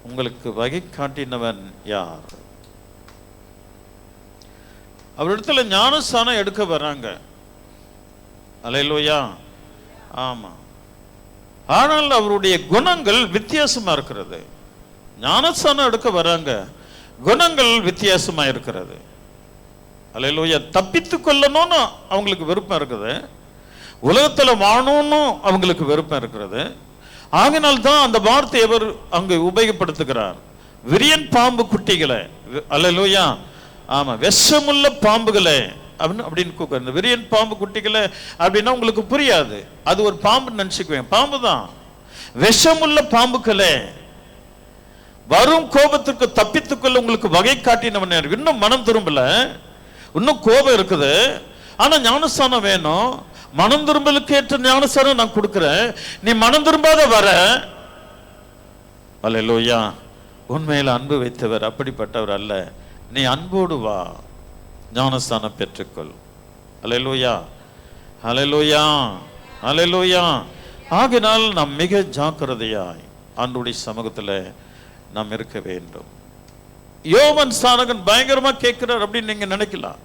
உங்களுக்கு வகை காட்டினவன் யார்? அவரிடத்துல ஞானஸ்நானம் எடுக்க வராங்க. அல்லேலூயா. ஆமா. ஆனால் அவருடைய குணங்கள் வித்தியாசமா இருக்கிறது. ஞானஸ்நானம் எடுக்க வராங்க, குணங்கள் வித்தியாசமா இருக்கிறது. அல்லேலூயா. தப்பித்து கொள்ளணும்னு அவங்களுக்கு விருப்பம் இருக்குது, உலகத்துல வாழணும்னு அவங்களுக்கு விருப்பம் இருக்கிறது. ஆகினால் தான் அந்த வார்த்தை அவர் அங்கு உபயோகப்படுத்துகிறார். விரியன் பாம்பு குட்டிகளை, அல்லேலூயா, ஆமா, விஷமுள்ள பாம்புகளை அப்படின்னு கூப்பிடுற. விரியன் பாம்பு குட்டிகளை அப்படின்னா உங்களுக்கு புரியாது, அது ஒரு பாம்பு நினைச்சுக்குவேன். பாம்பு தான். விஷமுள்ள பாம்புகளே, வரும் கோபத்துக்கு தப்பித்துக்கொள்ள உங்களுக்கு வகை காட்டினவன். இன்னும் மனம் திரும்பல, இன்னும் கோபம் இருக்குது, ஆனா ஞானஸ்தானம் வேணும். மனம் திரும்பலுக்கு ஏற்ற ஞானஸ்தானம் நான் கொடுக்கிறேன், நீ மனம் திரும்பாத வர. அல்லேலூயா. உண்மையில் அன்பு வைத்தவர் அப்படிப்பட்டவர் அல்ல. நீ அன்போடு வா, ஞானஸ்தானம் பெற்றுக்கொள். அல்லேலூயா, அல்லேலூயா, அல்லேலூயா. ஆகினால் நாம் மிக ஜாக்கிரதையாய் ஆண்டவருடைய சமூகத்தில் நாம் இருக்க வேண்டும். யோவான் ஸ்நானகன் பயங்கரமா கேட்கிறார் அப்படின்னு நீங்க நினைக்கலாம்.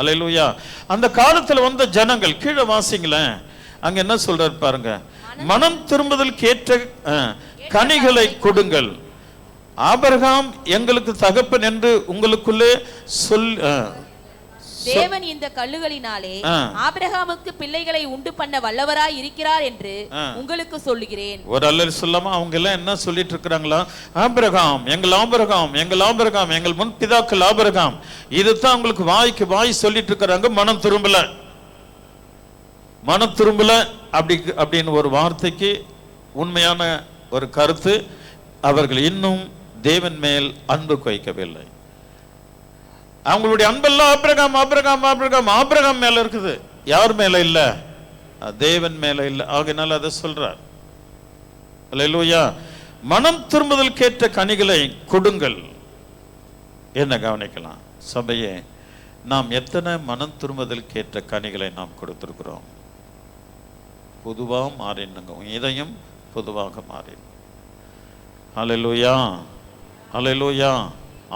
அல்லேலூயா. அந்த காலத்துல வந்த ஜனங்கள், கீழே வாசிங்களேன், அங்க என்ன சொல்றாரு பாருங்க, மனம் திரும்புதலுக்கு ஏற்ற கனிகளை கொடுங்கள். ஆபிரகாம் எங்களுக்கு தகப்பன் என்று உங்களுக்குள்ளே தேவன் இந்த கல்லுகளினாலே ஆபிரகாமுக்கு பிள்ளைகளை உண்டு பண்ண வல்லவராய் இருக்கிறார் என்று உங்களுக்கு சொல்லுகிறேன். ஒரு அல்லல் சொல்லாம அவங்க எல்லாம் என்ன சொல்லிட்டு இருக்கிறாங்களா? ஆபிரகாம், எங்கள் ஆபிரகாம், எங்கள் ஆபிரகாம், எங்கள் முன் பிதாக்கள் ஆபிரகாம். இதுதான் உங்களுக்கு வாய்க்கு வாய் சொல்லிட்டு இருக்கிறாங்க. மனம் திரும்பல, மனம் திரும்பல அப்படின்னு ஒரு வார்த்தைக்கு உண்மையான ஒரு கருத்து, அவர்கள் இன்னும் தேவன் மேல் அன்பு வைக்கவில்லை. அவங்களுடைய அன்பெல்லாம் ஆபிரகாம் ஆபிரகாம் ஆபிரகாம் ஆபிரகாம் மேல இருக்குது, யார் மேல இல்ல? தேவன் மேல இல்ல. ஆகையினால அதை சொல்றார். அல்லேலூயா. மனம் திரும்புதல் கேட்ட கனிகளை கொடுங்கள். என்ன கவனிக்கலாம் சபையே, நாம் எத்தனை மனம் திரும்புதல் கேட்ட கனிகளை நாம் கொடுத்திருக்கிறோம்? பொதுவாக மாறினுங்க, இதையும் பொதுவாக மாறின. அல்லேலூயா, அல்லேலூயா.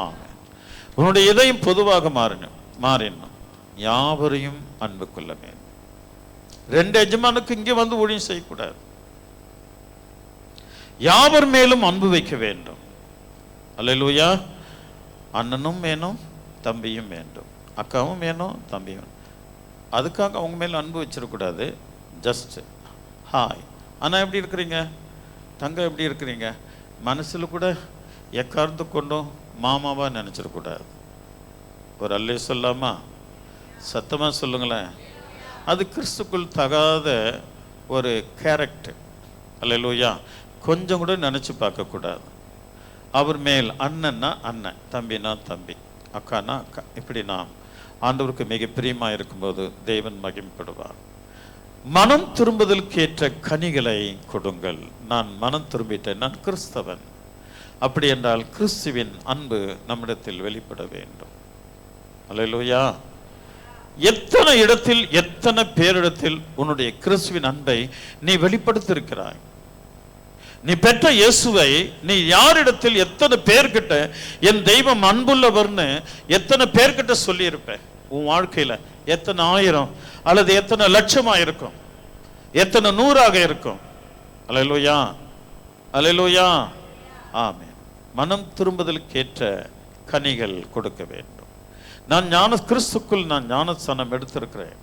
ஆமென். உன்னுடைய இதயம் பொதுவாக மாறினும் யாவரையும் அன்பு கொள்ள வேண்டும். 2 எஜமானுக்கு இங்கே வந்து ஊழியம் செய்யக்கூடாது. யாவர் மேலும் அன்பு வைக்க வேண்டும். அல்லேலூயா. அண்ணனும் வேணும், தம்பியும் வேண்டும், அக்காவும் வேணும், தம்பியும். அதுக்காக அவங்க மேல அன்பு வச்சிடக்கூடாது. ஜஸ்ட் ஹாய் அண்ணா எப்படி இருக்கிறீங்க, தங்க எப்படி இருக்கிறீங்க, மனசுல கூட எக்கார்ந்து கொண்டும் மாமாவா நினைச்சிடக்கூடாது. ஒரு அல்லே சொல்லாமா? சத்தமா சொல்லுங்களேன். அது கிறிஸ்துக்குள் தகாத ஒரு கேரக்டர். அல்லேலூயா. கொஞ்சம் கூட நினச்சி பார்க்கக்கூடாது. அவர் மேல் அண்ணன்னா அண்ணன், தம்பினா தம்பி, அக்கானா அக்கா, இப்படி நாம் ஆண்டவருக்கு மிக பிரியமாக இருக்கும்போது தேவன் மகிமைப்படுவார். மனம் திரும்புதலுக்கு ஏற்ற கனிகளை கொடுங்கள். நான் மனம் திரும்பிட்டேன், நான் கிறிஸ்தவன். அப்படி என்றால் கிறிஸ்துவின் அன்பு நம்மிடத்தில் வெளிப்பட வேண்டும். அல்லேலூயா. எத்தனை இடத்தில், எத்தனை பேரிடத்தில் உன்னுடைய கிறிஸ்துவின் அன்பை நீ வெளிப்படுத்தியிருக்கிறாய்? நீ பெற்ற இயேசுவை நீ யாரிடத்தில், எத்தனை பேர்கிட்ட என் தெய்வம் அன்புள்ளவர்னு எத்தனை பேர்கிட்ட சொல்லி இருப்ப? உன் வாழ்க்கையில எத்தனை ஆயிரம் அல்லது எத்தனை லட்சமா இருக்கும், எத்தனை நூறாக இருக்கும்? அல்லேலூயா, அல்லேலூயா, ஆமென். மனம் திரும்புதலுக்கு ஏற்ற கனிகள் கொடுக்க வேண்டும். நான் கிறிஸ்துக்குள் நான் ஞானஸ்நானம் எடுத்திருக்கிறேன்.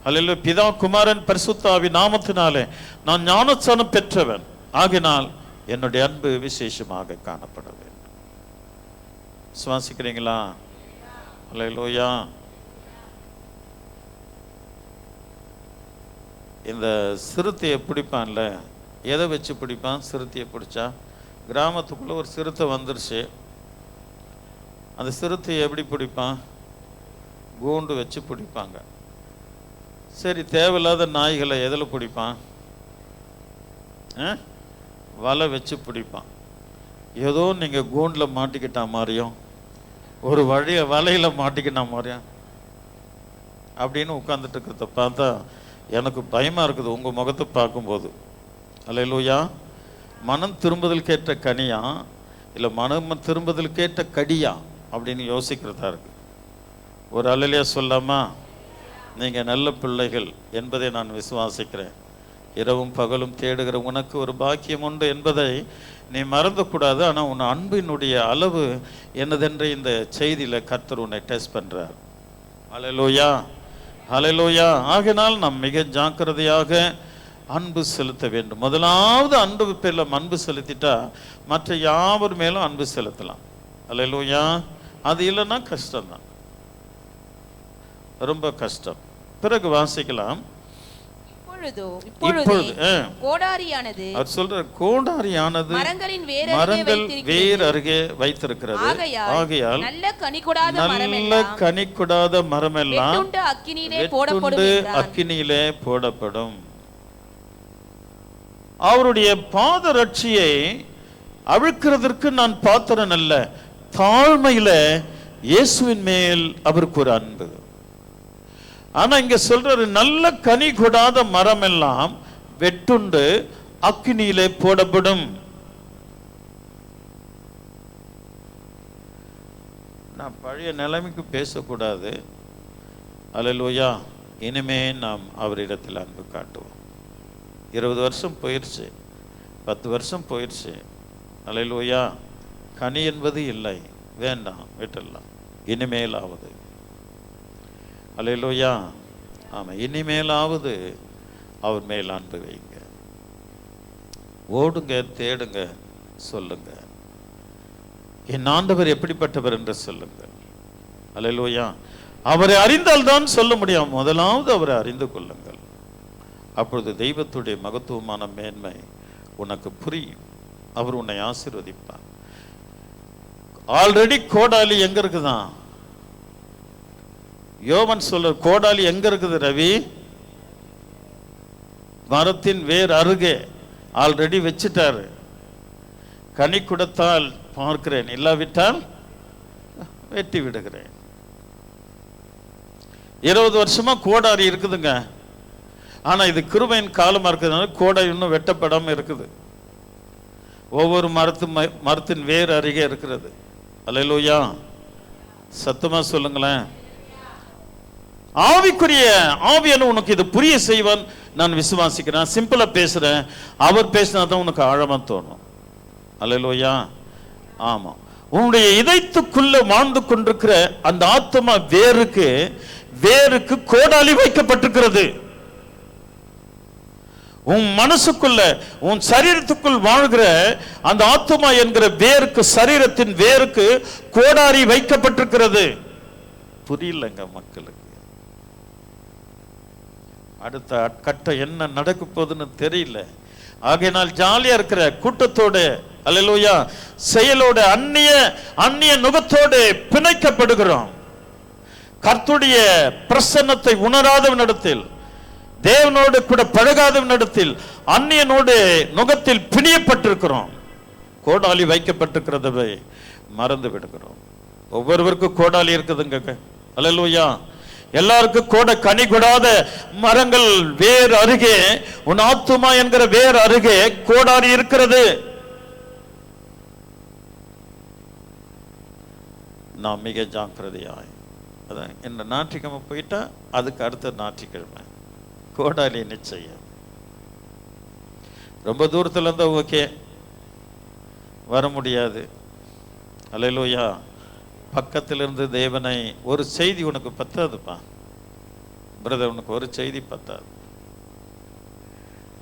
அல்லேலூயா. பிதா குமாரன் பரிசுத்த ஆவி நாமத்தினாலே நான் ஞானஸ்நானம் பெற்றவன். ஆகினால் என்னுடைய அன்பு விசேஷமாக காணப்பட வேண்டும். சுவாசிக்கிறீங்களா? அல்லேலூயா. இந்த சிறுத்தையை பிடிப்பான்ல, எதை வச்சு பிடிப்பான்? சிறுத்தையை பிடிச்சா, கிராமத்துக்குள்ள ஒரு சிறுத்தை வந்துருச்சு. அந்த சிறுத்தையை எப்படி பிடிப்பான்? கூண்டு வச்சு பிடிப்பாங்க. சரி, தேவையில்லாத நாய்களை எதில் பிடிப்பான்? வலை வச்சு பிடிப்பான். ஏதோ நீங்கள் கூண்டில் மாட்டிக்கிட்டா மாதிரியும், ஒரு வலையில் மாட்டிக்கிட்டா மாதிரியும் அப்படின்னு உட்காந்துட்டு இருக்கிறத பார்த்தா எனக்கு பயமாக இருக்குது உங்கள் முகத்தை பார்க்கும்போது. அல்லேலூயா. மனம் திரும்புதலுக்கேற்ற கனியா இல்லை மனம் திரும்புதலுக்கேற்ற கடியா அப்படின்னு யோசிக்கிறதா இருக்கு. ஒரு அல்லேலூயா சொல்லாமா? நீங்கள் நல்ல பிள்ளைகள் என்பதை நான் விசுவாசிக்கிறேன். இரவும் பகலும் தேடுகிற உனக்கு ஒரு பாக்கியம் உண்டு என்பதை நீ மறந்துக்கூடாது. ஆனால் உன் அன்பினுடைய அளவு என்னதென்று இந்த செய்தியில் கர்த்தர் உன்னை டெஸ்ட் பண்ணுறார். அல்லேலூயா, அல்லேலூயா. ஆகினால் நாம் மிக ஜாக்கிரதையாக அன்பு செலுத்த வேண்டும். முதலாவது அன்பு பேரில் அன்பு செலுத்திட்டா மற்ற யாவர் மேலும் அன்பு செலுத்தலாம். அல்லேலூயா. அது இல்லைன்னா கஷ்டம்தான், ரொம்ப கஷ்டம். பிறகு வாசிக்கலாம். அவர் சொல்ற கோடாரியானது மரங்கள் வேர் அருகே வைத்திருக்கிறது. ஆகையால் நல்ல கனி கொடாத மரமெல்லாம் அக்கினியிலே போடப்படும். அவருடைய பாதரட்சியை அவிழ்க்கிறதற்கு நான் பாத்திரன் அல்ல. தாழ்மையில இயேசுவின் மேல் அவருக்கு ஒரு அன்பு. ஆனா இங்க சொல்றாரு, நல்ல கனி கொடாத மரம் எல்லாம் வெட்டுண்டு அக்கினியிலே போடப்படும். நான் பழைய நிலைமைக்கு பேசக்கூடாது. அல்லேலூயா. இனிமே நாம் அவரிடத்தில் அன்பு காட்டுவோம். 20 வருஷம் போயிடுச்சு, 10 வருஷம் போயிடுச்சு. அல்லேலூயா. கனி என்பது இல்லை, வேண்டாம், விட்டுடலாம். இனிமேலாவது, அல்லேலூயா, ஆமாம், இனிமேலாவது அவர் மேல் அன்பு வைங்க. ஓடுங்க, தேடுங்க, சொல்லுங்க, என் ஆண்டவர் எப்படிப்பட்டவர் என்று சொல்லுங்கள். அல்லேலூயா. அவரை அறிந்தால் தான் சொல்ல முடியும். முதலாவது அவரை அறிந்து கொள்ளுங்கள். அப்பொழுது தெய்வத்துடைய மகத்துவமான மேன்மை உனக்கு புரியும். அவர் உன்னை ஆசீர்வதிப்பார். ஆல்ரெடி கோடாலி எங்க இருக்குதான்? யோவன் சொல்ற கோடாலி எங்க இருக்குது ரவி? மரத்தின் வேர் அருகே ஆல்ரெடி வச்சுட்டாரு. கனி கொடுத்தால் பார்க்கிறேன், இல்லாவிட்டால் வெட்டி விடுகிறேன். 20 வருஷமா கோடாரி இருக்குதுங்க. ஆனா இது கிருபையின் காலமா இருக்கிறதுனால கோடாரி இன்னும் வெட்டப்படாம இருக்குது. ஒவ்வொரு மரத்தின் வேர் அருகே இருக்கிறது. அல்லேலூயா. சத்தமா சொல்லுங்களேன். ஆவிக்குரிய ஆவியான உனக்கு இது புரிய செய்வான் நான் விசுவாசிக்கிறேன். சிம்பிளா பேசுறேன், அவர் பேசினா தான் உனக்கு ஆழமா தோணும். அல்லேலூயா. ஆமா, உன்னுடைய இதயத்துக்குள்ள வாழ்ந்து கொண்டிருக்கிற அந்த ஆத்மா வேருக்கு கோடாலி வைக்கப்பட்டிருக்கிறது. உன் மனசுக்குள்ள, உன் சரீரத்துக்குள் வாழ்கிற அந்த ஆத்மா என்கிற வேருக்கு, சரீரத்தின் வேருக்கு கோடாரி வைக்கப்பட்டிருக்கிறது. புரியலங்க மக்களுக்கு. அடுத்த கட்டம் என்ன நடக்க போகுதுன்னு தெரியல. ஆகையினால் ஜாலியா இருக்கிற கூட்டத்தோடு, அல்லேலூயா, செயலோடு, அந்நிய நுகத்தோடு பிணைக்கப்படுகிறோம். கர்த்தருடைய பிரசன்னத்தை உணராதவனிடத்தில், தேவனோடு கூட பழகாதவனிடத்தில், அந்நியனோடு நுகத்தில் பிணியப்பட்டிருக்கிறோம். கோடாலி வைக்கப்பட்டிருக்கிறதை மறந்து விடுகிறோம். ஒவ்வொருவருக்கும் கோடாலி இருக்குதுங்க. அல்லேலூயா. எல்லாருக்கும் கூட கனி கொடாத மரங்கள் வேர் அருகே, உன் ஆத்துமா என்கிற வேர் அருகே கோடாலி இருக்கிறது. நாம் மிக ஜாக்கிரதையாய், அதான் இந்த ஞாயிற்றுக்கிழமை போயிட்டா அதுக்கு அடுத்த ஞாயிற்றுக்கிழமை கோடாலி நிச்சயம். ரொம்ப தூரத்துல இருந்தா ஓகே, வர முடியாது. அல்லேலூயா. பக்கத்திலிருந்து தேவனை, ஒரு செய்தி உனக்கு பத்தாதுப்பா பிரதர், உனக்கு ஒரு செய்தி பத்தாது.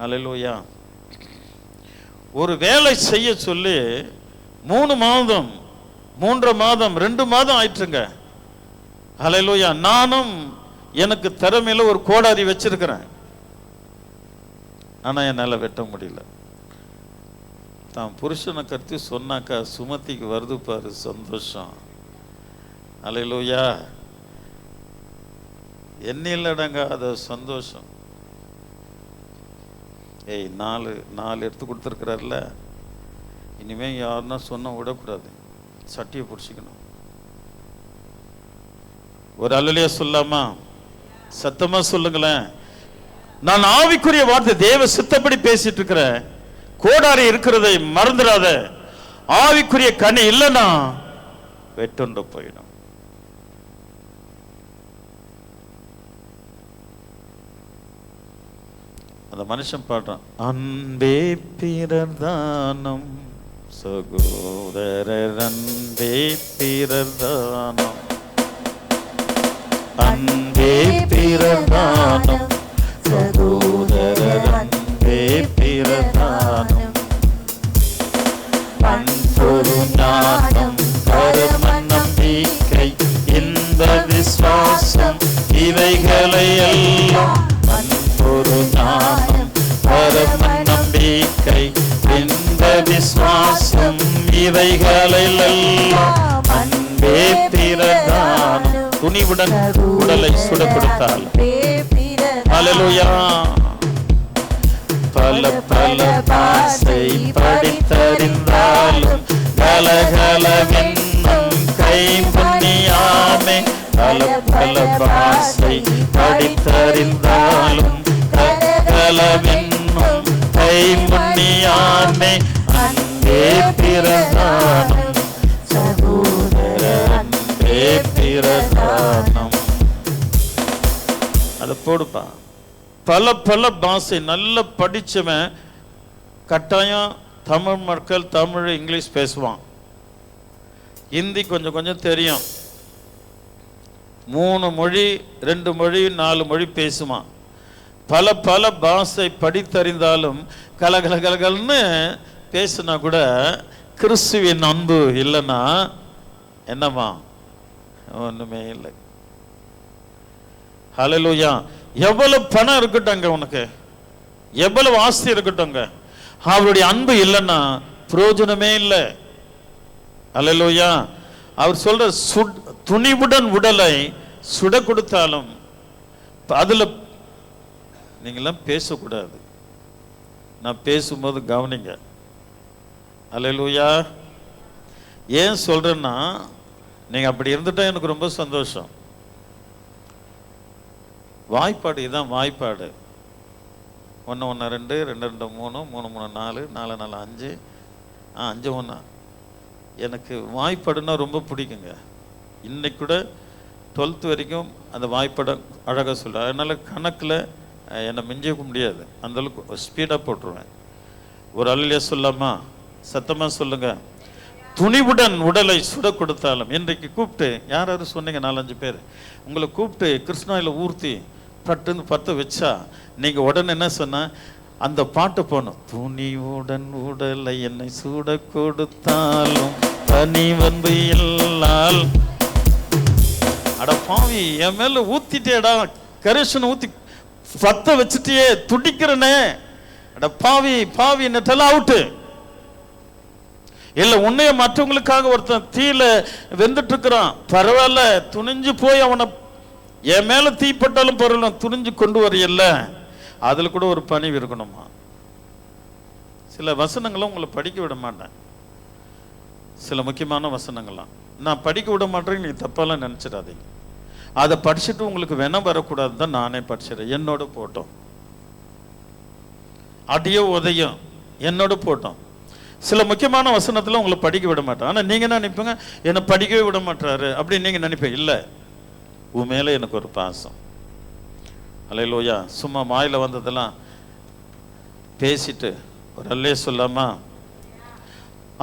அல்லேலூயா. ஒரு வேலை செய்ய சொல்லி 3 மாதம் 3 மாதம் 2 மாதம் ஆயிட்டுருங்க. அல்லேலூயா. நானும் எனக்கு திறமையில ஒரு கோடாரி வச்சிருக்கிறேன், ஆனா என்னால வெட்ட முடியல. தான் புருஷனை கருத்து சொன்னாக்கா சுமதிக்கு வருது பாரு சந்தோஷம். அல்லேலூயா. எண்ணிலடங்க அது சந்தோஷம். ஏய், 4 எடுத்து கொடுத்துருக்கிறார்ல, இனிமே யாருன்னா சொன்ன விடக்கூடாது, சட்டியை பிடிச்சிக்கணும். ஒரு அல்லேலூயா சொல்லாமா? சத்தமா சொல்லுங்களேன். நான் ஆவிக்குரிய வார்த்தை தேவ சித்தப்படி பேசிட்டு இருக்கிறேன். கோடாரி இருக்கிறதை மறந்துடாத. ஆவிக்குரிய கனி இல்லைன்னா வெட்டுண்டு போயிடும். அந்த மனுஷன் பாடுறான், அன்பே பிரதானம் சகோதரர், அன்பே பிரதானம், அன்பே பிரதானம் சகோதரர், அன்பே பிரதானம், பண்பொரு ஞானம் பரம நம்பிக்கை இந்த விசுவாசம் இவைகளை எல்லாம், பண்பொரு ஞானம் பரம நம்பிக்கை இந்த விசுவாசம் இவைகளை எல்லாம், அன்பே பிரதானம். துணிவுடன் உடலை சுடப்படுத்தால், அல்லேலூயா. பல பல பாசை படித்தறிந்தாலும் கலகலவென்னும் கைம்புண்ணியாமே, பல பல பாசை படித்தறிந்தாலும் கலகலவென்னும் கைம்புண்ணியாமே, அன்பே பிரதானம் சகோதரர், அன்பே பிரதானம். அதை போடுப்பா. பல பல பாஷை நல்ல படிச்சவன் கட்டாயம் தமிழ் மக்கள் தமிழ் இங்கிலீஷ் பேசுவான், ஹிந்தி கொஞ்சம் கொஞ்சம் தெரியும், 3 மொழி 2 மொழி 4 மொழி பேசுவான். பல பல பாஷை படித்தறிந்தாலும் கலகலகலகல்னு பேசுனா கூட கிறிஸ்துவின் அன்பு இல்லைன்னா என்னம்மா? ஒண்ணுமே இல்லை. ஹல்லேலூயா. எவ்வளவு பணம் இருக்கட்டும்ங்க, உனக்கு எவ்வளவு ஆஸ்தி இருக்கட்டும்ங்க, அவருடைய அன்பு இல்லைன்னா பிரயோஜனமே இல்லை. ஹல்லேலூயா. அவர் சொல்ற துணிவுடன் உடலை சுட கொடுத்தாலும் அதுல நீங்களாம் பேசக்கூடாது. நான் பேசும்போது கவனிங்க. ஹல்லேலூயா. ஏன் சொல்றேன்னா, நீங்க அப்படி இருந்துட்டா எனக்கு ரொம்ப சந்தோஷம். வாய்ப்பாடு இதான் வாய்ப்பாடு. 1 1 2 2 2 3 3 3 4 4 4 5 5 1. எனக்கு வாய்ப்பாடுன்னா ரொம்ப பிடிக்குங்க. இன்னைக்கு கூட 12th வரைக்கும் அந்த வாய்ப்பாடு அழகாக சொல்ல, அதனால கணக்கில் என்னை மிஞ்சிக்க முடியாது, அந்தளவுக்கு ஸ்பீடாக போட்டுருவேன். ஒரு அல்லேலூயா சொல்லாமா? சத்தமாக சொல்லுங்க. துணிவுடன் உடலை சுட கொடுத்தாலும். இன்றைக்கு கூப்பிட்டு யாராவது சொன்னீங்க 4-5 பேர், உங்களை கூப்பிட்டு கிருஷ்ணாயில் ஊர்த்தி பட்டுன்னு பற்ற வச்சா நீங்கள் உடனே என்ன சொன்ன? அந்த பாட்டு போகணும். துணிவுடன் உடலை என்னை சுட கொடுத்தாலும் தனி வந்து இல்லால். அட பாவி, என் மேல ஊத்திட்டேடா, கரிசனை ஊத்தி பத்த வச்சுட்டே துடிக்கிறனே, அட பாவி பாவி என்னட்டெல்லாம் அவுட்டு இல்ல. உன்னைய மற்றவங்களுக்காக ஒருத்தன் தீல வெந்துட்டு இருக்கிறான், பரவாயில்ல, துணிஞ்சு போய் அவனை என் மேல தீப்பட்டாலும் பரவாயில்ல துணிஞ்சு கொண்டு வரையல்ல, அதுல கூட ஒரு பணிவு இருக்கணுமா. சில வசனங்களும் உங்களை படிக்க விட மாட்டேன், சில முக்கியமான வசனங்கள்லாம் நான் படிக்க விட மாட்டேன், நீங்க தப்பாலாம் நினைச்சிடாதீங்க. அதை படிச்சுட்டு உங்களுக்கு வேணாம் வரக்கூடாது தான் நானே படிச்சிடறேன். என்னோட போட்டோம், அடியோ உதயம் என்னோட போட்டோம். சில முக்கியமான வசனத்துல உங்களை படிக்க விட மாட்டேன். ஆனா நீங்க என்ன நினைப்பீங்க, என்னை படிக்கவே விட மாட்டாரு அப்படின்னு நீங்க நினைப்பீங்க. இல்லை, உன் மேல எனக்கு ஒரு பாசம். அல்லேலூயா. சும்மா மாயில வந்ததெல்லாம் பேசிட்டு ஒரு அல்லே சொல்லாமா.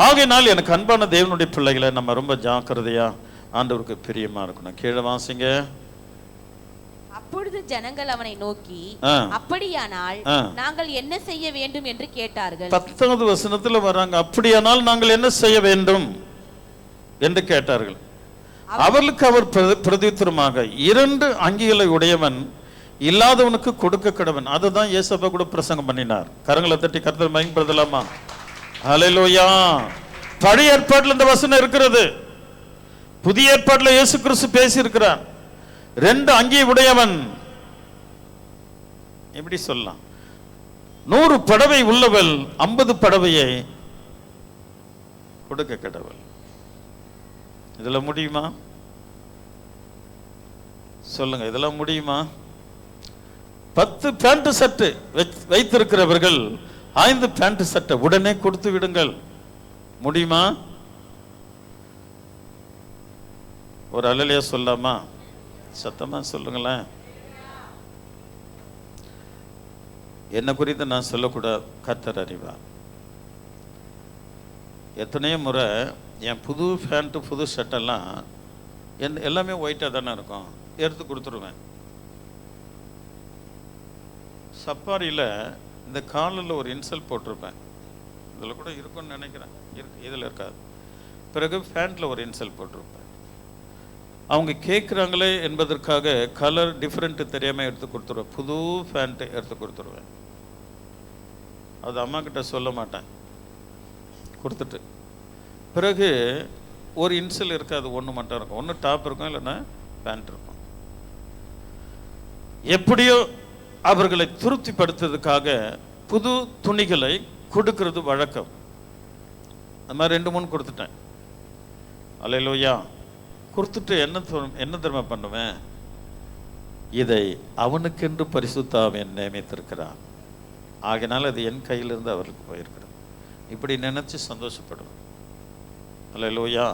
ஆகையினால் எனக்கு அன்பான தேவனுடைய பிள்ளைகளை நம்ம ரொம்ப ஜாக்கிரதையா ஆண்டவருக்கு பிரியமா இருக்கணும். கீழே வாசிங்க. அப்பொழுது ஜனங்கள் அவனை நோக்கி, அப்படியானால் நாங்கள் என்ன செய்ய வேண்டும் என்று கேட்டார்கள். 10வது வசனத்துல வராங்க, அப்படியானால் நாங்கள் என்ன செய்ய வேண்டும் என்று கேட்டார்கள். அவர்களுக்கு அவர் பிரதியுத்தரமாக, 2 அங்கிகளை உடையவன் இல்லாதவனுக்கு கொடுக்க கடவன். அதுதான் இயேசப்பா கூட பிரசங்கம் பண்ணினார். கரங்களை தட்டி கர்த்தர் மகிமைப்படுத்தலாமா. ஹல்லேலூயா. பழைய ஏற்பாட்டில் இந்த வசனம் இருக்கிறது, புதிய ஏற்பாட்டில் இயேசு கிறிஸ்து பேசி இருக்கிறார். 2 அங்கி உடையவன் எப்படி சொல்லலாம், 100 படவை உள்ளவள் 50 படவையை கொடுக்க கடவள். இதுல முடியுமா சொல்லுங்க, இதெல்லாம் முடியுமா? 10 பேண்ட் சட்டை வைத்திருக்கிறவர்கள் 5 பேண்ட் சட்டை உடனே கொடுத்து விடுங்கள். முடியுமா? ஒரு அல்லேலூயா சொல்லாமா? சத்தமா சொல்லுங்களேன். என்ன குறித்து நான் சொல்லக்கூடாது, கர்த்தர் அறிவார். எத்தனையோ முறை என் புது பேண்ட் புது ஷர்ட்டெல்லாம் எல்லாமே ஒயிட்டாக தானே இருக்கும், எடுத்து கொடுத்துருவேன். சப்பாரியில் இந்த காலில் ஒரு இன்சல் போட்டிருப்பேன், இதில் கூட இருக்குன்னு நினைக்கிறேன், இதில் இருக்காது. பிறகு பேண்ட்டில் ஒரு இன்சல் போட்டிருப்பேன். அவங்க கேட்குறாங்களே என்பதற்காக கலர் டிஃப்ரெண்ட்டு தெரியாமல் எடுத்து கொடுத்துருவேன். புது பேண்ட்டு எடுத்து கொடுத்துருவேன். அது அம்மா கிட்ட சொல்ல மாட்டேன், கொடுத்துட்டு பிறகு ஒரு இன்சல் இருக்காது, ஒன்று மட்டும் இருக்கும். ஒன்று டாப் இருக்கும், இல்லைன்னா பேண்ட் இருக்கும். எப்படியோ அவர்களை திருப்திப்படுத்துறதுக்காக புது துணிகளை கொடுக்கறது வழக்கம். அந்த மாதிரி 2-3 கொடுத்துட்டேன். அல்லேலூயா. கொடுத்துட்டு என்ன தெரியுமா பண்ணுவேன், இதை அவனுக்கென்று பரிசுத்த ஆவியானவர் நியமித்திருக்கிறான், ஆகையினால் அது என் கையிலிருந்து அவருக்கு போயிருக்கிறது, இப்படி நினைச்சு சந்தோஷப்படுவேன். அல்லேலூயா.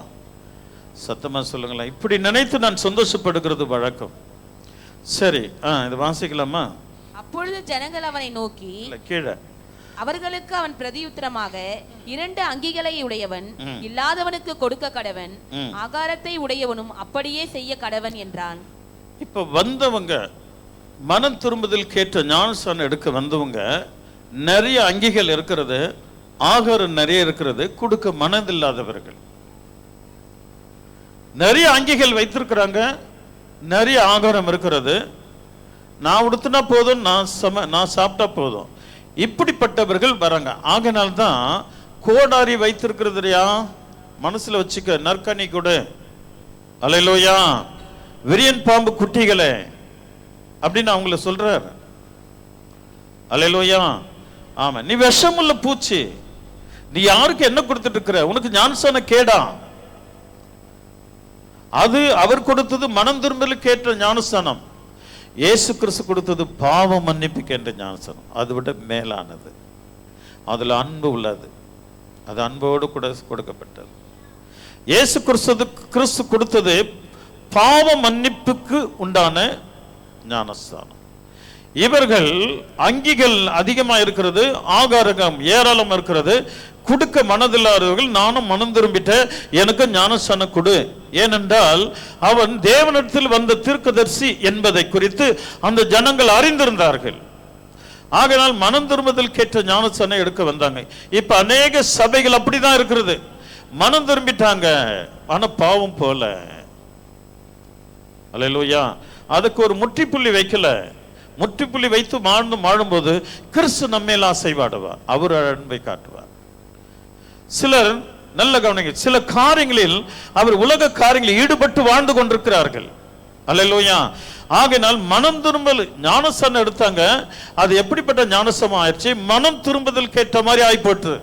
சத்தமா சொல்லுங்களேன். இப்படி நினைத்து நான் சந்தோஷப்படுகிறது வழக்கம். சரி, இது வாசிக்கலாமா? அப்பொழுது ஜனங்கள் அவனை நோக்கி, கீழே அவர்களுக்கு அவன் பிரதியுத்தரமாக, 2 அங்கிகளை உடையவன் இல்லாதவனுக்கு கொடுக்க கடவன், ஆகாரத்தை உடையவனும் அப்படியே செய்ய கடவன் என்றான். இப்ப வந்தவங்க மனம் திரும்புதல் கேட்ட ஞானஸ்நானம் எடுக்க வந்தவங்க நிறைய அங்கிகள் இருக்கிறது, ஆகாரம் நிறைய இருக்கிறது, கொடுக்க மனதில்லாதவர்கள். நிறைய அங்கிகள் வைத்திருக்கிறாங்க, நிறைய ஆகாரம் இருக்கிறது, நான் உடுத்தினா போதும், நான் சாப்பிட்டா போதும், இப்படிப்பட்டவர்கள் வராங்க. ஆகையினால்தான் கோடாரி வைத்திருக்கிறது, மனசுல வச்சுக்க, நற்கனி கொடு, அல்லேலூயா, விரியன் பாம்பு குட்டிகளே அப்படின்னு அவங்கள சொல்றார். அல்லேலூயா. ஆமா, நீ விஷமுள்ள பூச்சி, நீ யாருக்கு என்ன கொடுத்துட்டு இருக்கிற, உனக்கு ஞானஸ்நானம் கேடா? அது அவர் கொடுத்தது மனம் திரும்பலுக்கு ஏற்ற ஞானஸ்நானம். இயேசு கிறிஸ்து கொடுத்தது பாவ மன்னிப்புக்கு என்ற ஞானஸ்நானம், அதை விட மேலானது, அதுல அன்பு உள்ளது, அது அன்போடு கூட கொடுக்கப்பட்டது. இயேசு கிறிஸ்து கொடுத்தது பாவ மன்னிப்புக்கு உண்டான ஞானஸ்நானம். இவர்கள் அங்கிகள் அதிகமா இருக்கிறது, ஆகாரம் ஏராளமா இருக்கிறது, கொடுக்க மனதில்லாதவர்கள், நானும் மனம் திரும்பிட்ட, எனக்கு ஞானஸ்நானம் கொடு. ஏனென்றால் அவன் தேவனிடத்தில் வந்த தீர்க்கதரிசி என்பதை குறித்து அந்த ஜனங்கள் அறிந்திருந்தார்கள். ஆகையால் மனம் திரும்புதல் கேட்ட ஞானஸ்நானம் எடுக்க வந்தாங்க. இப்ப அநேக சபைகள் அப்படிதான் இருக்கிறது, மனம் திரும்பிட்டாங்க, ஆனா பாவம் போல. அல்லேலூயா. அதுக்கு ஒரு முற்றுப்புள்ளி வைக்கல, முற்றுப்புள்ளி வைத்து வாழும்போது கிறிஸ்து நம்மேல் ஆசைவாடுவார், அவர் அன்பை காட்டுவார். சிலர் நல்ல கவனிங்க, சில காரியங்களில் அவர் உலக காரியங்களில் ஈடுபட்டு வாழ்ந்து கொண்டிருக்கிறார்கள். அல்லேலூயா. ஆகையினால் மனம் திரும்பல் ஞானஸ்தானம் எடுத்தாங்க. அது எப்படிப்பட்ட ஞானஸ்தானம் ஆயிடுச்சு? மனம் திரும்புதல் கேட்ட மாதிரி ஆயிப்போட்டு.